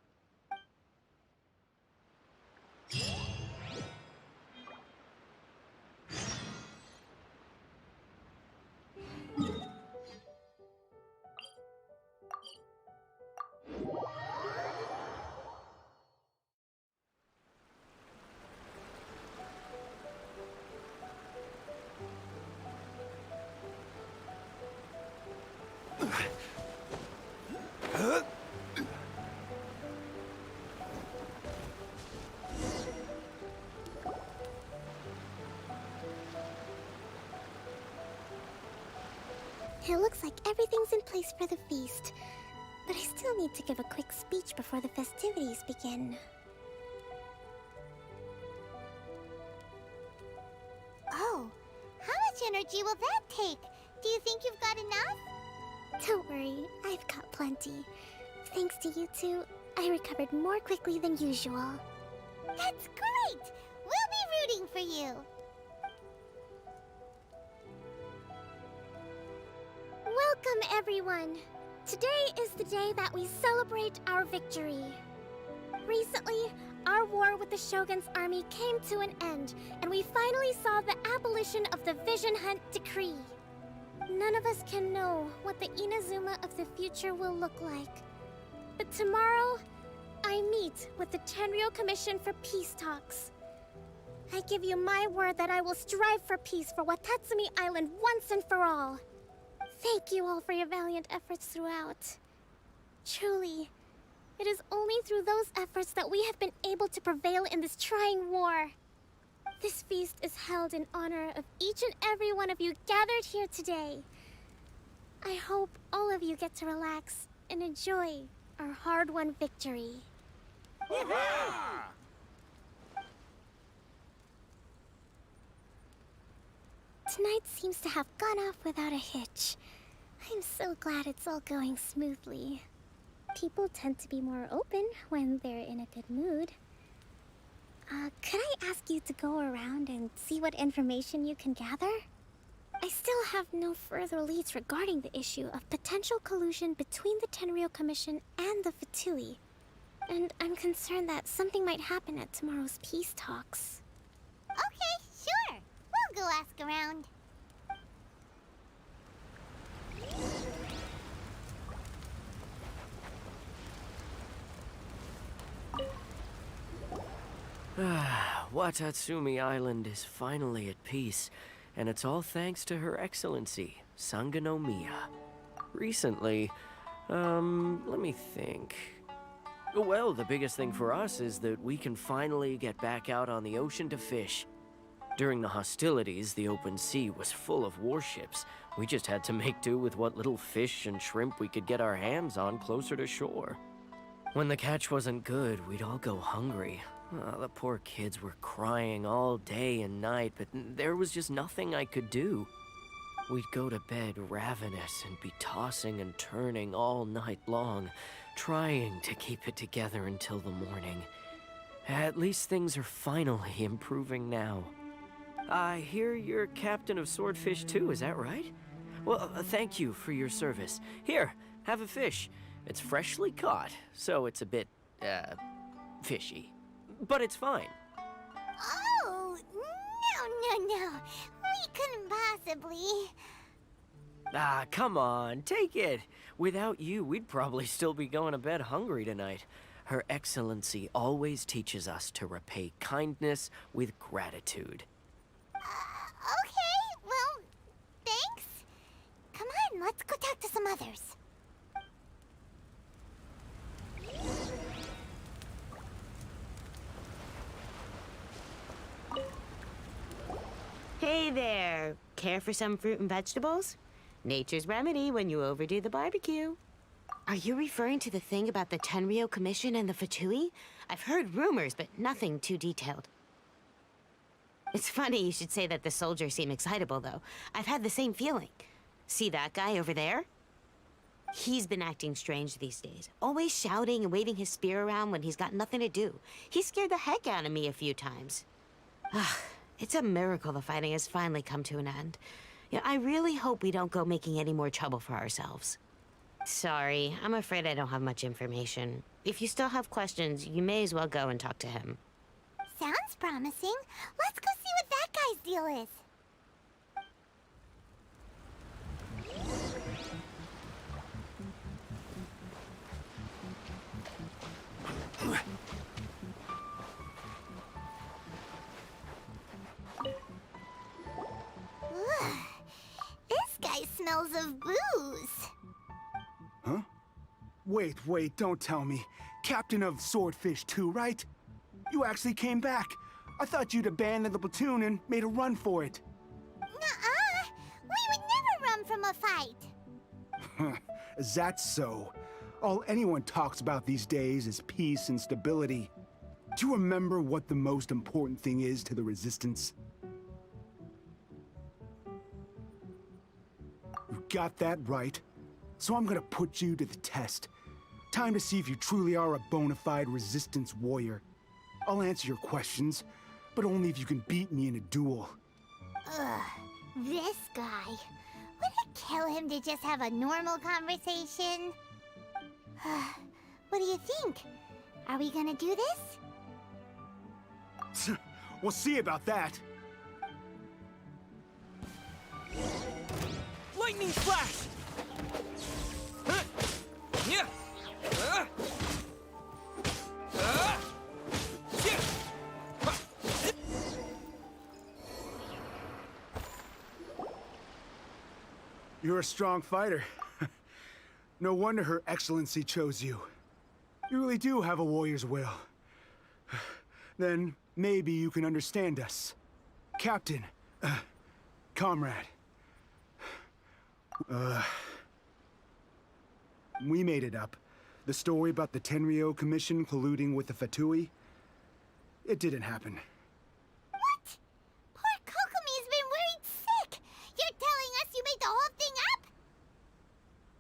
It looks like everything's in place for the feast, but I still need to give a quick speech before the festivities begin. Oh, how much energy will that take? Do you think you've got enough? Don't worry, I've got plenty. Thanks to you two, I recovered more quickly than usual. That's great! We'll be rooting for you. Welcome, everyone! Today is the day that we celebrate our victory. Recently, our war with the Shogun's army came to an end, and we finally saw the abolition of the Vision Hunt Decree. None of us can know what the Inazuma of the future will look like. But tomorrow, I meet with the Tenryou Commission for peace talks. I give you my word that I will strive for peace for Watatsumi Island once and for all. Thank you all for your valiant efforts throughout. Truly, it is only through those efforts that we have been able to prevail in this trying war. This feast is held in honor of each and every one of you gathered here today. I hope all of you get to relax and enjoy our hard-won victory. Tonight seems to have gone off without a hitch. I'm so glad it's all going smoothly. People tend to be more open when they're in a good mood. Could I ask you to go around and see what information you can gather? I still have no further leads regarding the issue of potential collusion between the Tenryou Commission and the Fatui. And I'm concerned that something might happen at tomorrow's peace talks. Okay, sure. We'll go ask around. Watatsumi Island is finally at peace, and it's all thanks to Her Excellency, Sangonomiya. Recently, let me think. Well, the biggest thing for us is that we can finally get back out on the ocean to fish. During the hostilities, the open sea was full of warships. We just had to make do with what little fish and shrimp we could get our hands on closer to shore. When the catch wasn't good, we'd all go hungry. The poor kids were crying all day and night, but there was just nothing I could do. We'd go to bed ravenous and be tossing and turning all night long, trying to keep it together until the morning. At least things are finally improving now. I hear you're captain of Swordfish too, is that right? Well, thank you for your service. Here, have a fish. It's freshly caught, so it's a bit, fishy. But it's fine. Oh, no. We couldn't possibly. Ah, come on, take it. Without you, we'd probably still be going to bed hungry tonight. Her Excellency always teaches us to repay kindness with gratitude. Okay, well, thanks. Come on, let's go talk to some others. Hey there! Care for some fruit and vegetables? Nature's remedy when you overdo the barbecue. Are you referring to the thing about the Tenryou Commission and the Fatui? I've heard rumors, but nothing too detailed. It's funny you should say that the soldiers seem excitable, though. I've had the same feeling. See that guy over there? He's been acting strange these days. Always shouting and waving his spear around when he's got nothing to do. He scared the heck out of me a few times. It's a miracle the fighting has finally come to an end. Yeah, I really hope we don't go making any more trouble for ourselves. Sorry, I'm afraid I don't have much information. If you still have questions, you may as well go and talk to him. Sounds promising. Let's go see what that guy's deal is. Ugh. This guy smells of booze. Huh? Wait, don't tell me. Captain of Swordfish too, right? You actually came back. I thought you'd abandoned the platoon and made a run for it. Nuh-uh. We would never run from a fight. Is that so? All anyone talks about these days is peace and stability. Do you remember what the most important thing is to the Resistance? You got that right. So I'm gonna put you to the test. Time to see if you truly are a bona fide Resistance warrior. I'll answer your questions, but only if you can beat me in a duel. Ugh, this guy. Would it kill him to just have a normal conversation? What do you think? Are we gonna do this? We'll see about that. Lightning flash! Yeah! You're a strong fighter. No wonder Her Excellency chose you. You really do have a warrior's will. Then maybe you can understand us. Captain, comrade. We made it up. The story about the Tenryou Commission colluding with the Fatui, it didn't happen. What? Poor Kokomi's been worried sick. You're telling us you made the whole thing up?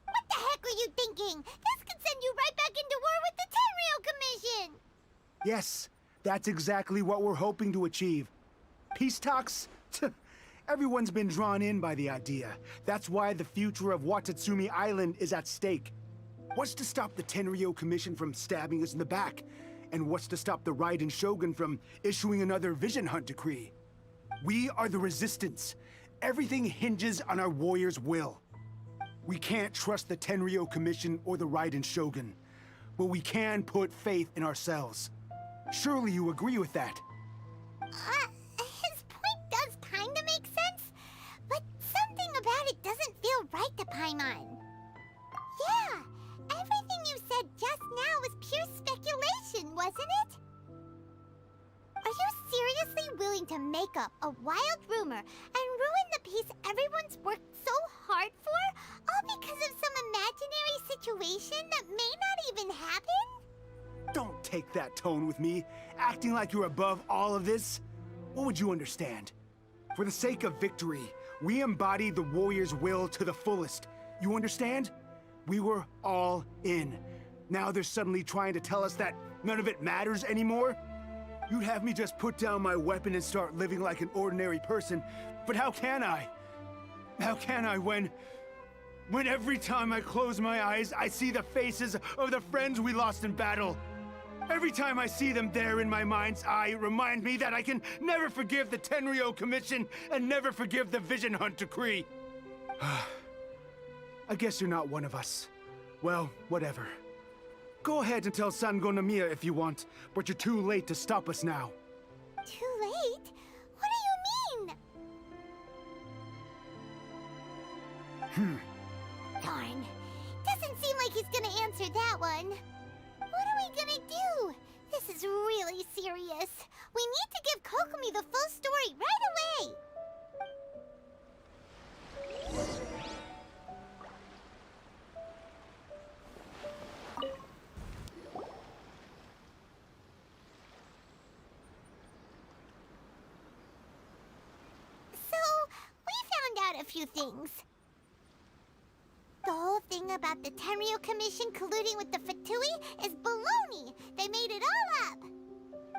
What the heck were you thinking? This could send you right back into war with the Tenryou Commission. Yes, that's exactly what we're hoping to achieve. Peace talks? Everyone's been drawn in by the idea. That's why the future of Watatsumi Island is at stake. What's to stop the Tenryou Commission from stabbing us in the back? And what's to stop the Raiden Shogun from issuing another Vision Hunt decree? We are the Resistance. Everything hinges on our warrior's will. We can't trust the Tenryou Commission or the Raiden Shogun, but we can put faith in ourselves. Surely you agree with that? His point does kinda make sense, but something about it doesn't feel right to Paimon. Yeah, everything you said just now was pure speculation. wasn't it? Are you seriously willing to make up a wild rumor and ruin the peace everyone's worked so hard for, all because of some imaginary situation that may not even happen? Don't take that tone with me, acting like you're above all of this. What would you understand? For the sake of victory, we embodied the warrior's will to the fullest. You understand? We were all in. Now they're suddenly trying to tell us that none of it matters anymore? You'd have me just put down my weapon and start living like an ordinary person, but how can I? How can I when every time I close my eyes, I see the faces of the friends we lost in battle? Every time I see them there in my mind's eye, it reminds me that I can never forgive the Tenryo Commission and never forgive the Vision Hunt Decree. I guess you're not one of us. Well, whatever. Go ahead and tell Sango Nomiya if you want, but you're too late to stop us now. Too late? What do you mean? Darn. Doesn't seem like he's gonna answer that one. What are we gonna do? This is really serious. We need to give Kokomi the full story right away! A few things. The whole thing about the Tenryo Commission colluding with the Fatui is baloney. They made it all up.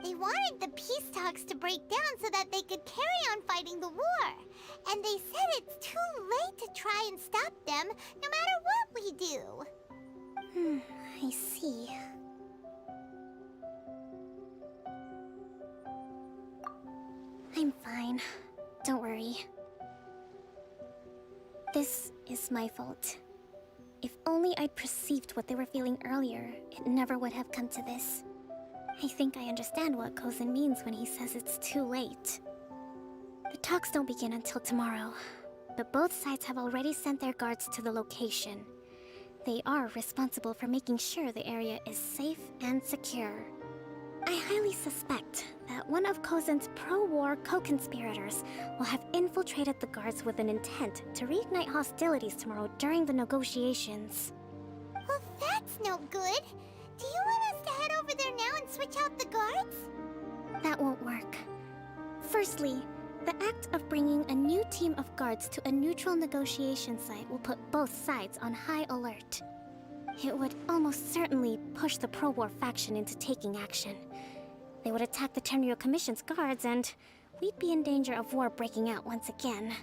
They wanted the peace talks to break down so that they could carry on fighting the war. And they said it's too late to try and stop them, no matter what we do. I see. I'm fine. Don't worry. This is my fault. If only I'd perceived what they were feeling earlier, it never would have come to this. I think I understand what Kozen means when he says it's too late. The talks don't begin until tomorrow, but both sides have already sent their guards to the location. They are responsible for making sure the area is safe and secure. I highly suspect that one of Kozen's pro-war co-conspirators will have infiltrated the guards with an intent to reignite hostilities tomorrow during the negotiations. Well, that's no good. Do you want us to head over there now and switch out the guards? That won't work. Firstly, the act of bringing a new team of guards to a neutral negotiation site will put both sides on high alert. It would almost certainly push the pro-war faction into taking action. They would attack the Tenryo Commission's guards, and we'd be in danger of war breaking out once again.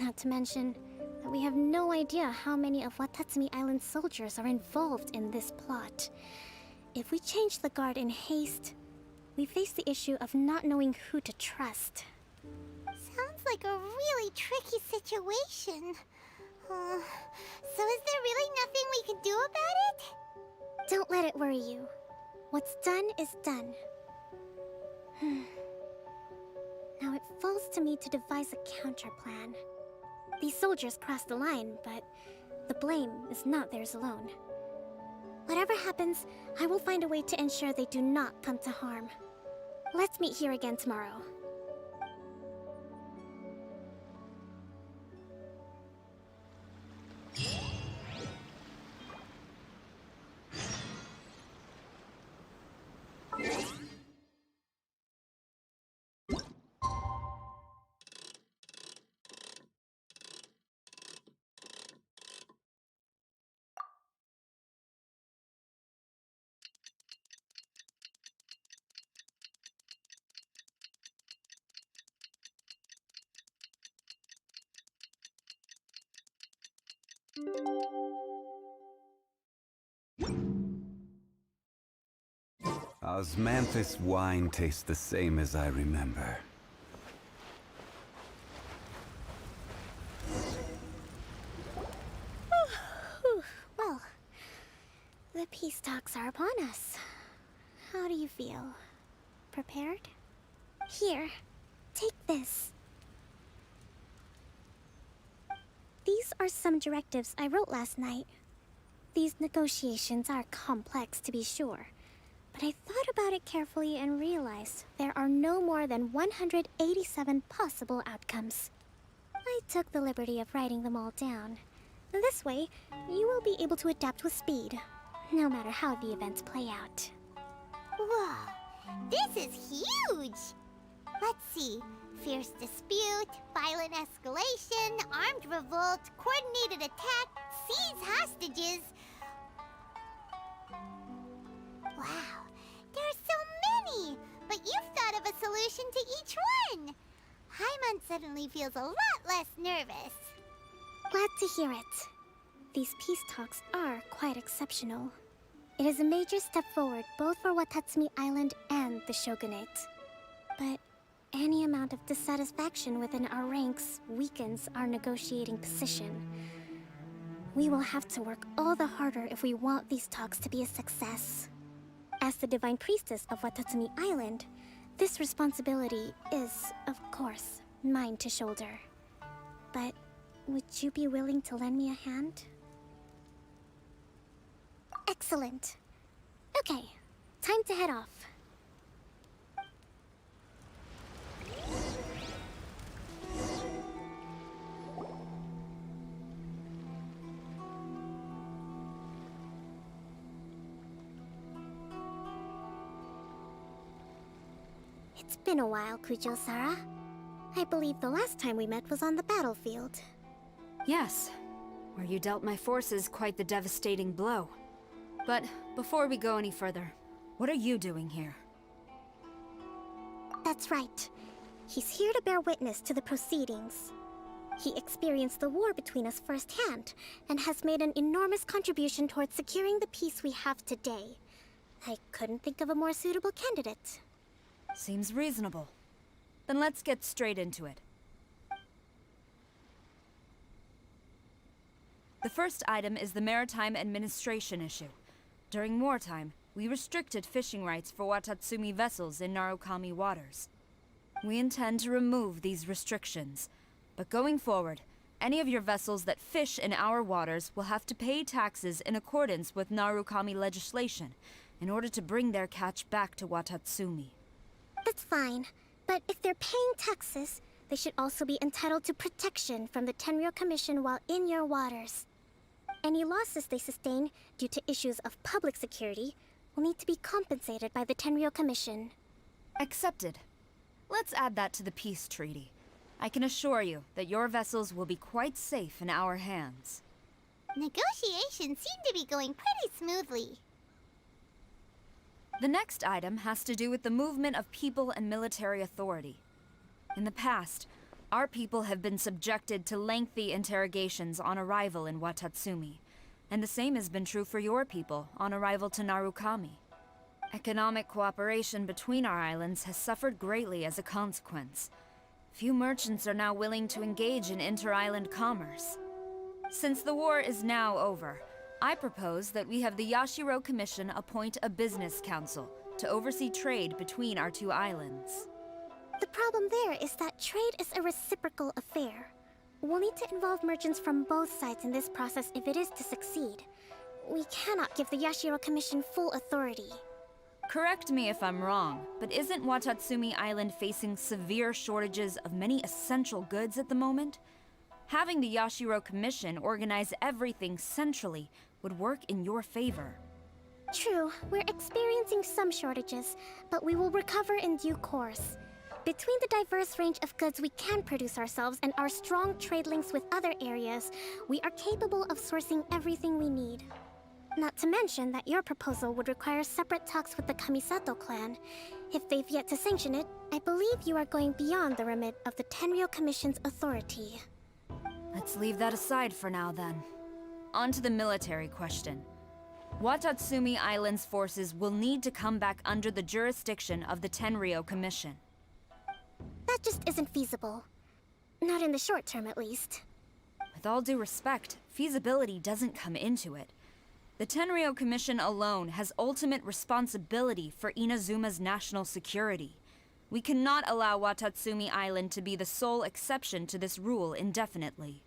Not to mention that we have no idea how many of Watatsumi Island's soldiers are involved in this plot. If we change the guard in haste, we face the issue of not knowing who to trust. Sounds like a really tricky situation. So is there really nothing we can do about it? Don't let it worry you. What's done is done. Now it falls to me to devise a counter-plan. These soldiers crossed the line, but the blame is not theirs alone. Whatever happens, I will find a way to ensure they do not come to harm. Let's meet here again tomorrow. Osmanthus wine tastes the same as I remember. Well, the peace talks are upon us. How do you feel? Prepared? Here, take this. These are some directives I wrote last night. These negotiations are complex, to be sure, But I thought about it carefully and realized there are no more than 187 possible outcomes. I took the liberty of writing them all down. This way, you will be able to adapt with speed, no matter how the events play out. Whoa, this is huge! Let's see. Fierce dispute, violent escalation, armed revolt, coordinated attack, seize hostages. Wow, there are so many! But you've thought of a solution to each one! Paimon suddenly feels a lot less nervous. Glad to hear it. These peace talks are quite exceptional. It is a major step forward both for Watatsumi Island and the Shogunate. But any amount of dissatisfaction within our ranks weakens our negotiating position. We will have to work all the harder if we want these talks to be a success. As the Divine Priestess of Watatsumi Island, this responsibility is, of course, mine to shoulder. But would you be willing to lend me a hand? Excellent. Okay, time to head off. It's been a while, Kujo-Sara. I believe the last time we met was on the battlefield. Yes, where you dealt my forces quite the devastating blow. But before we go any further, what are you doing here? That's right. He's here to bear witness to the proceedings. He experienced the war between us firsthand, and has made an enormous contribution towards securing the peace we have today. I couldn't think of a more suitable candidate. Seems reasonable. Then let's get straight into it. The first item is the Maritime Administration issue. During wartime, we restricted fishing rights for Watatsumi vessels in Narukami waters. We intend to remove these restrictions, but going forward, any of your vessels that fish in our waters will have to pay taxes in accordance with Narukami legislation in order to bring their catch back to Watatsumi. That's fine, but if they're paying taxes, they should also be entitled to protection from the Tenryou Commission while in your waters. Any losses they sustain due to issues of public security will need to be compensated by the Tenryou Commission. Accepted. Let's add that to the peace treaty. I can assure you that your vessels will be quite safe in our hands. Negotiations seem to be going pretty smoothly. The next item has to do with the movement of people and military authority. In the past, our people have been subjected to lengthy interrogations on arrival in Watatsumi, and the same has been true for your people on arrival to Narukami. Economic cooperation between our islands has suffered greatly as a consequence. Few merchants are now willing to engage in inter-island commerce. Since the war is now over, I propose that we have the Yashiro Commission appoint a business council to oversee trade between our two islands. The problem there is that trade is a reciprocal affair. We'll need to involve merchants from both sides in this process if it is to succeed. We cannot give the Yashiro Commission full authority. Correct me if I'm wrong, but isn't Watatsumi Island facing severe shortages of many essential goods at the moment? Having the Yashiro Commission organize everything centrally would work in your favor. True, we're experiencing some shortages, but we will recover in due course. Between the diverse range of goods we can produce ourselves and our strong trade links with other areas, we are capable of sourcing everything we need. Not to mention that your proposal would require separate talks with the Kamisato clan. If they've yet to sanction it, I believe you are going beyond the remit of the Tenryou Commission's authority. Let's leave that aside for now, then. On to the military question. Watatsumi Island's forces will need to come back under the jurisdiction of the Tenryou Commission. That just isn't feasible. Not in the short term, at least. With all due respect, feasibility doesn't come into it. The Tenryou Commission alone has ultimate responsibility for Inazuma's national security. We cannot allow Watatsumi Island to be the sole exception to this rule indefinitely.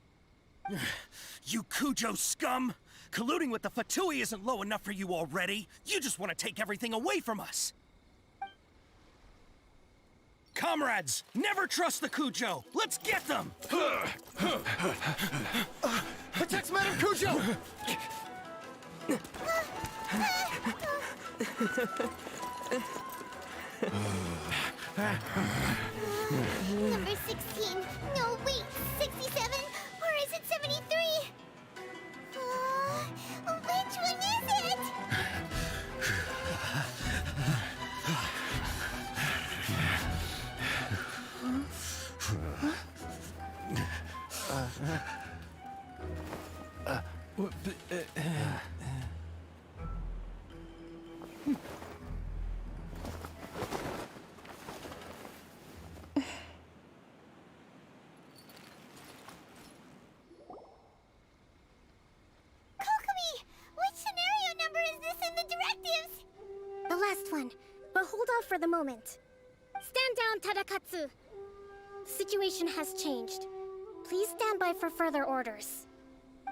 You Kujo scum! colluding with the Fatui isn't low enough for you already. You just want to take everything away from us. Comrades, never trust the Kujo. Let's get them! Protect Madame Cujo! Number 16. No, wait. 67? Or is it 73? Which one is it? Kokomi! Which scenario number is this in the directives? The last one, but hold off for the moment. Stand down, Tadakatsu. The situation has changed. Please stand by for further orders.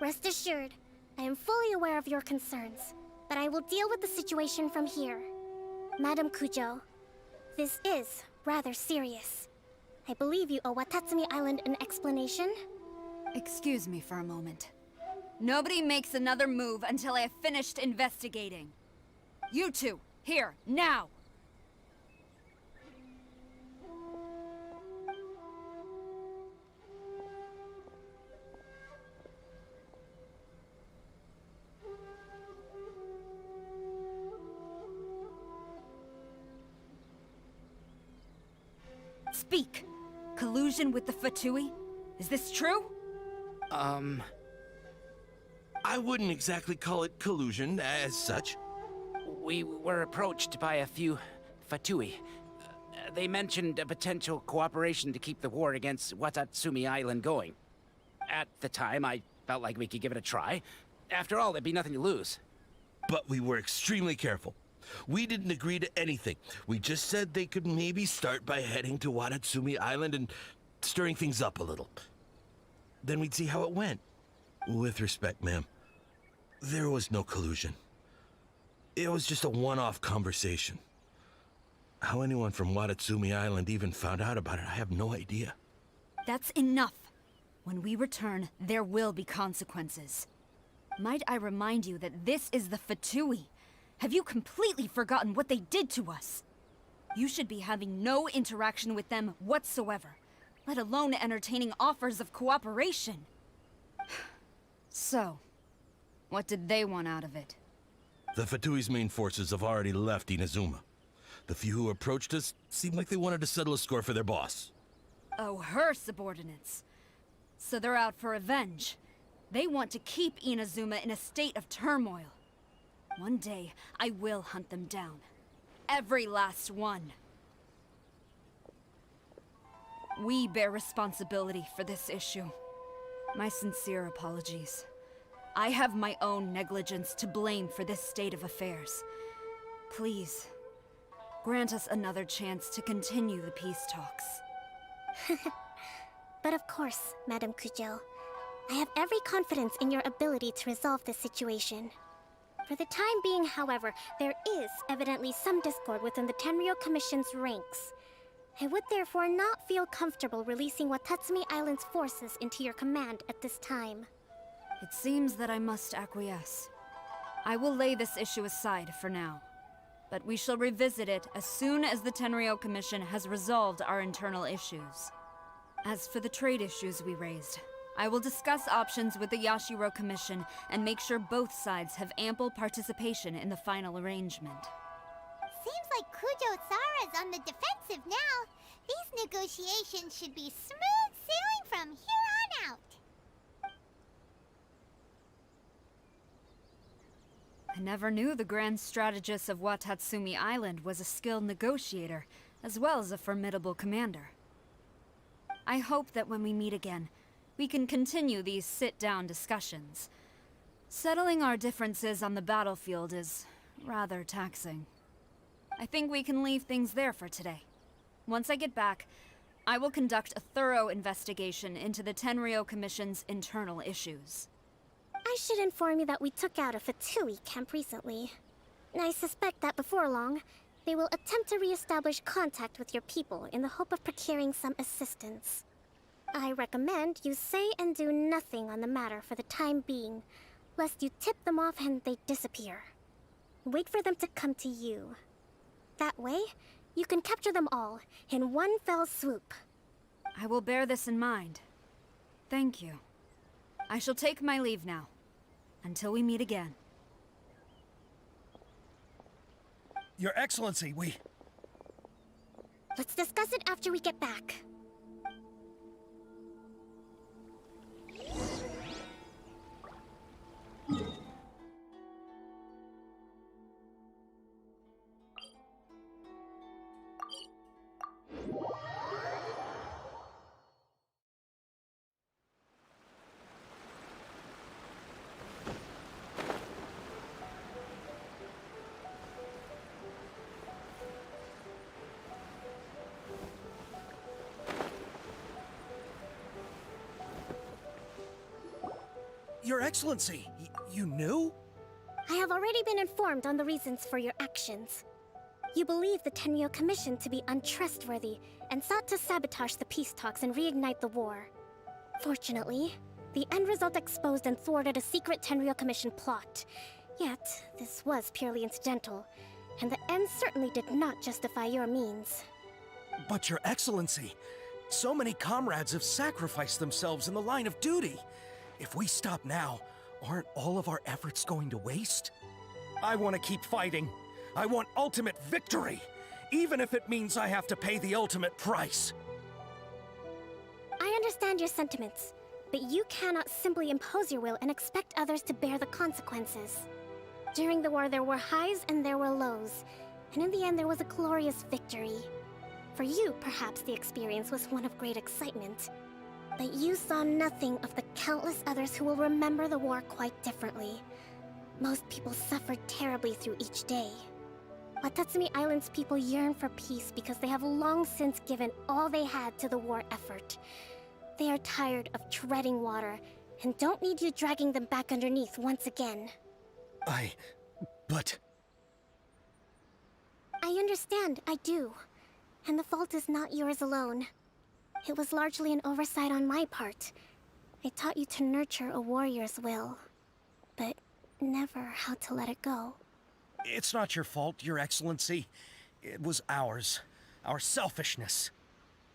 Rest assured, I am fully aware of your concerns, but I will deal with the situation from here. Madam Kujo, this is rather serious. I believe you owe Watatsumi Island an explanation. Excuse me for a moment. Nobody makes another move until I have finished investigating. You two, here, now! Speak! Collusion with the Fatui? Is this true? I wouldn't exactly call it collusion as such. We were approached by a few Fatui. They mentioned a potential cooperation to keep the war against Watatsumi Island going. At the time, I felt like we could give it a try. After all, there'd be nothing to lose. But we were extremely careful. We didn't agree to anything. We just said they could maybe start by heading to Watatsumi Island and stirring things up a little. Then we'd see how it went. With respect, ma'am, there was no collusion. It was just a one-off conversation. How anyone from Watatsumi Island even found out about it, I have no idea. That's enough. When we return, there will be consequences. Might I remind you that this is the Fatui? Have you completely forgotten what they did to us? You should be having no interaction with them whatsoever, let alone entertaining offers of cooperation. So, what did they want out of it? The Fatui's main forces have already left Inazuma. The few who approached us seemed like they wanted to settle a score for their boss. Oh, her subordinates. So they're out for revenge. They want to keep Inazuma in a state of turmoil. One day, I will hunt them down. Every last one. We bear responsibility for this issue. My sincere apologies. I have my own negligence to blame for this state of affairs. Please, grant us another chance to continue the peace talks. But of course, Madam Kujo. I have every confidence in your ability to resolve this situation. For the time being, however, there is evidently some discord within the Tenryou Commission's ranks. I would therefore not feel comfortable releasing Watatsumi Island's forces into your command at this time. It seems that I must acquiesce. I will lay this issue aside for now. But we shall revisit it as soon as the Tenryou Commission has resolved our internal issues. As for the trade issues we raised, I will discuss options with the Yashiro Commission and make sure both sides have ample participation in the final arrangement. Seems like Kujo-sara's on the defensive now. These negotiations should be smooth sailing from here on out. I never knew the Grand Strategist of Watatsumi Island was a skilled negotiator, as well as a formidable commander. I hope that when we meet again, we can continue these sit-down discussions. Settling our differences on the battlefield is rather taxing. I think we can leave things there for today. Once I get back, I will conduct a thorough investigation into the Tenryou Commission's internal issues. I should inform you that we took out a Fatui camp recently. I suspect that before long, they will attempt to re-establish contact with your people in the hope of procuring some assistance. I recommend you say and do nothing on the matter for the time being, lest you tip them off and they disappear. Wait for them to come to you. That way, you can capture them all in one fell swoop. I will bear this in mind. Thank you. I shall take my leave now. Until we meet again. Your Excellency, Let's discuss it after we get back. Your Excellency, you knew? I have already been informed on the reasons for your actions. You believe the Tenryo Commission to be untrustworthy and sought to sabotage the peace talks and reignite the war. Fortunately, the end result exposed and thwarted a secret Tenryo Commission plot. Yet, this was purely incidental, and the end certainly did not justify your means. But Your Excellency, so many comrades have sacrificed themselves in the line of duty. If we stop now, aren't all of our efforts going to waste? I want to keep fighting. I want ultimate victory, even if it means I have to pay the ultimate price. I understand your sentiments, but you cannot simply impose your will and expect others to bear the consequences. During the war, there were highs and there were lows, and in the end, there was a glorious victory. For you, perhaps the experience was one of great excitement. But you saw nothing of the countless others who will remember the war quite differently. Most people suffered terribly through each day. Watatsumi Island's people yearn for peace because they have long since given all they had to the war effort. They are tired of treading water and don't need you dragging them back underneath once again. But... I understand, I do. And the fault is not yours alone. It was largely an oversight on my part. I taught you to nurture a warrior's will, but never how to let it go. It's not your fault, Your Excellency. It was ours. Our selfishness.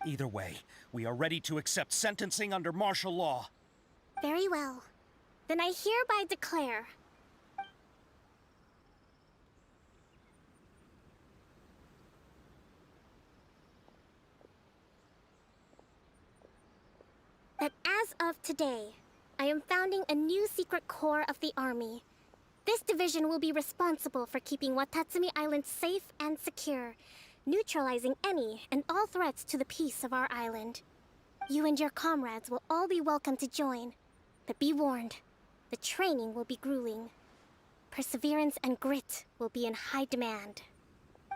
Either way, we are ready to accept sentencing under martial law. Very well. Then I hereby declare... that as of today, I am founding a new secret corps of the army. This division will be responsible for keeping Watatsumi Island safe and secure, neutralizing any and all threats to the peace of our island. You and your comrades will all be welcome to join, but be warned, the training will be grueling. Perseverance and grit will be in high demand.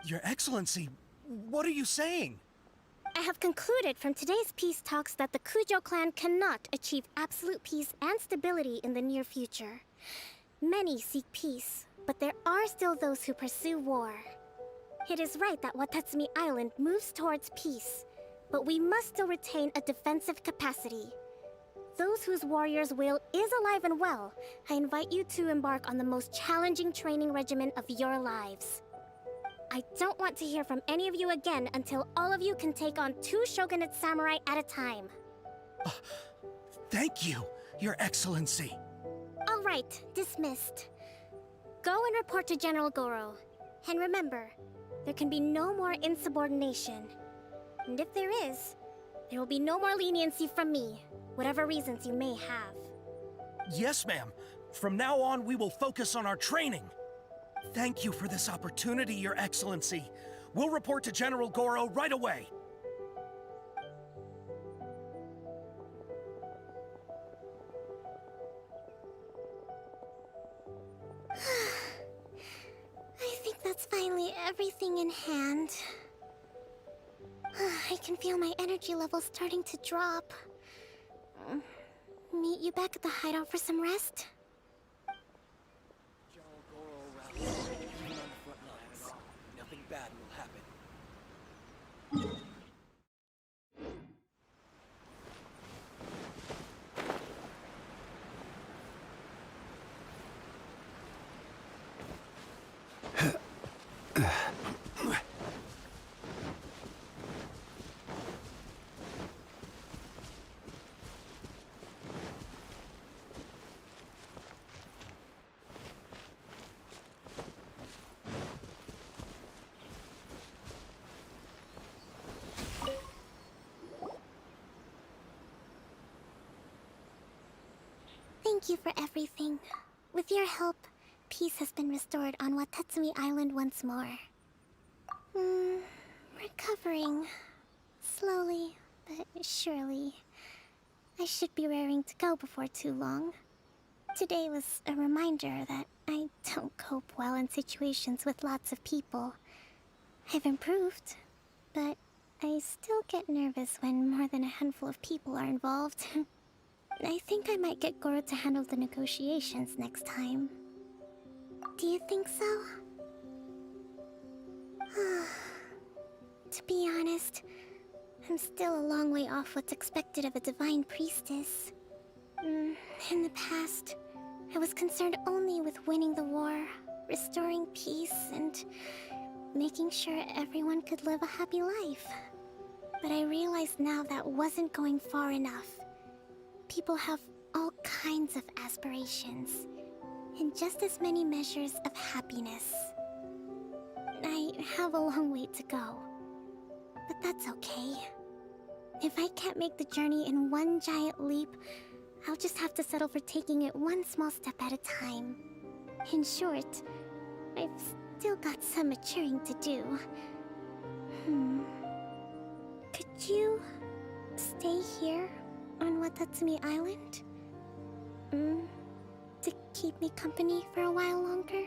Your Excellency, what are you saying? I have concluded from today's peace talks that the Kujo clan cannot achieve absolute peace and stability in the near future. Many seek peace, but there are still those who pursue war. It is right that Watatsumi Island moves towards peace, but we must still retain a defensive capacity. Those whose warrior's will is alive and well, I invite you to embark on the most challenging training regimen of your lives. I don't want to hear from any of you again until all of you can take on 2 shogunate samurai at a time. Thank you, Your Excellency. All right, dismissed. Go and report to General Goro. And remember, there can be no more insubordination. And if there is, there will be no more leniency from me, whatever reasons you may have. Yes, ma'am. From now on, we will focus on our training. Thank you for this opportunity, Your Excellency. We'll report to General Goro right away. I think that's finally everything in hand. I can feel my energy levels starting to drop. Meet you back at the hideout for some rest? you for everything. With your help, peace has been restored on Watatsumi Island once more. Recovering. Slowly, but surely. I should be raring to go before too long. Today was a reminder that I don't cope well in situations with lots of people. I've improved, but I still get nervous when more than a handful of people are involved. I think I might get Goro to handle the negotiations next time. Do you think so? To be honest, I'm still a long way off what's expected of a divine priestess. In the past, I was concerned only with winning the war, restoring peace, and making sure everyone could live a happy life. But I realize now that wasn't going far enough. People have all kinds of aspirations, and just as many measures of happiness. I have a long way to go, but that's okay. If I can't make the journey in one giant leap, I'll just have to settle for taking it one small step at a time. In short, I've still got some maturing to do. Could you stay here on Watatsumi Island? To keep me company for a while longer?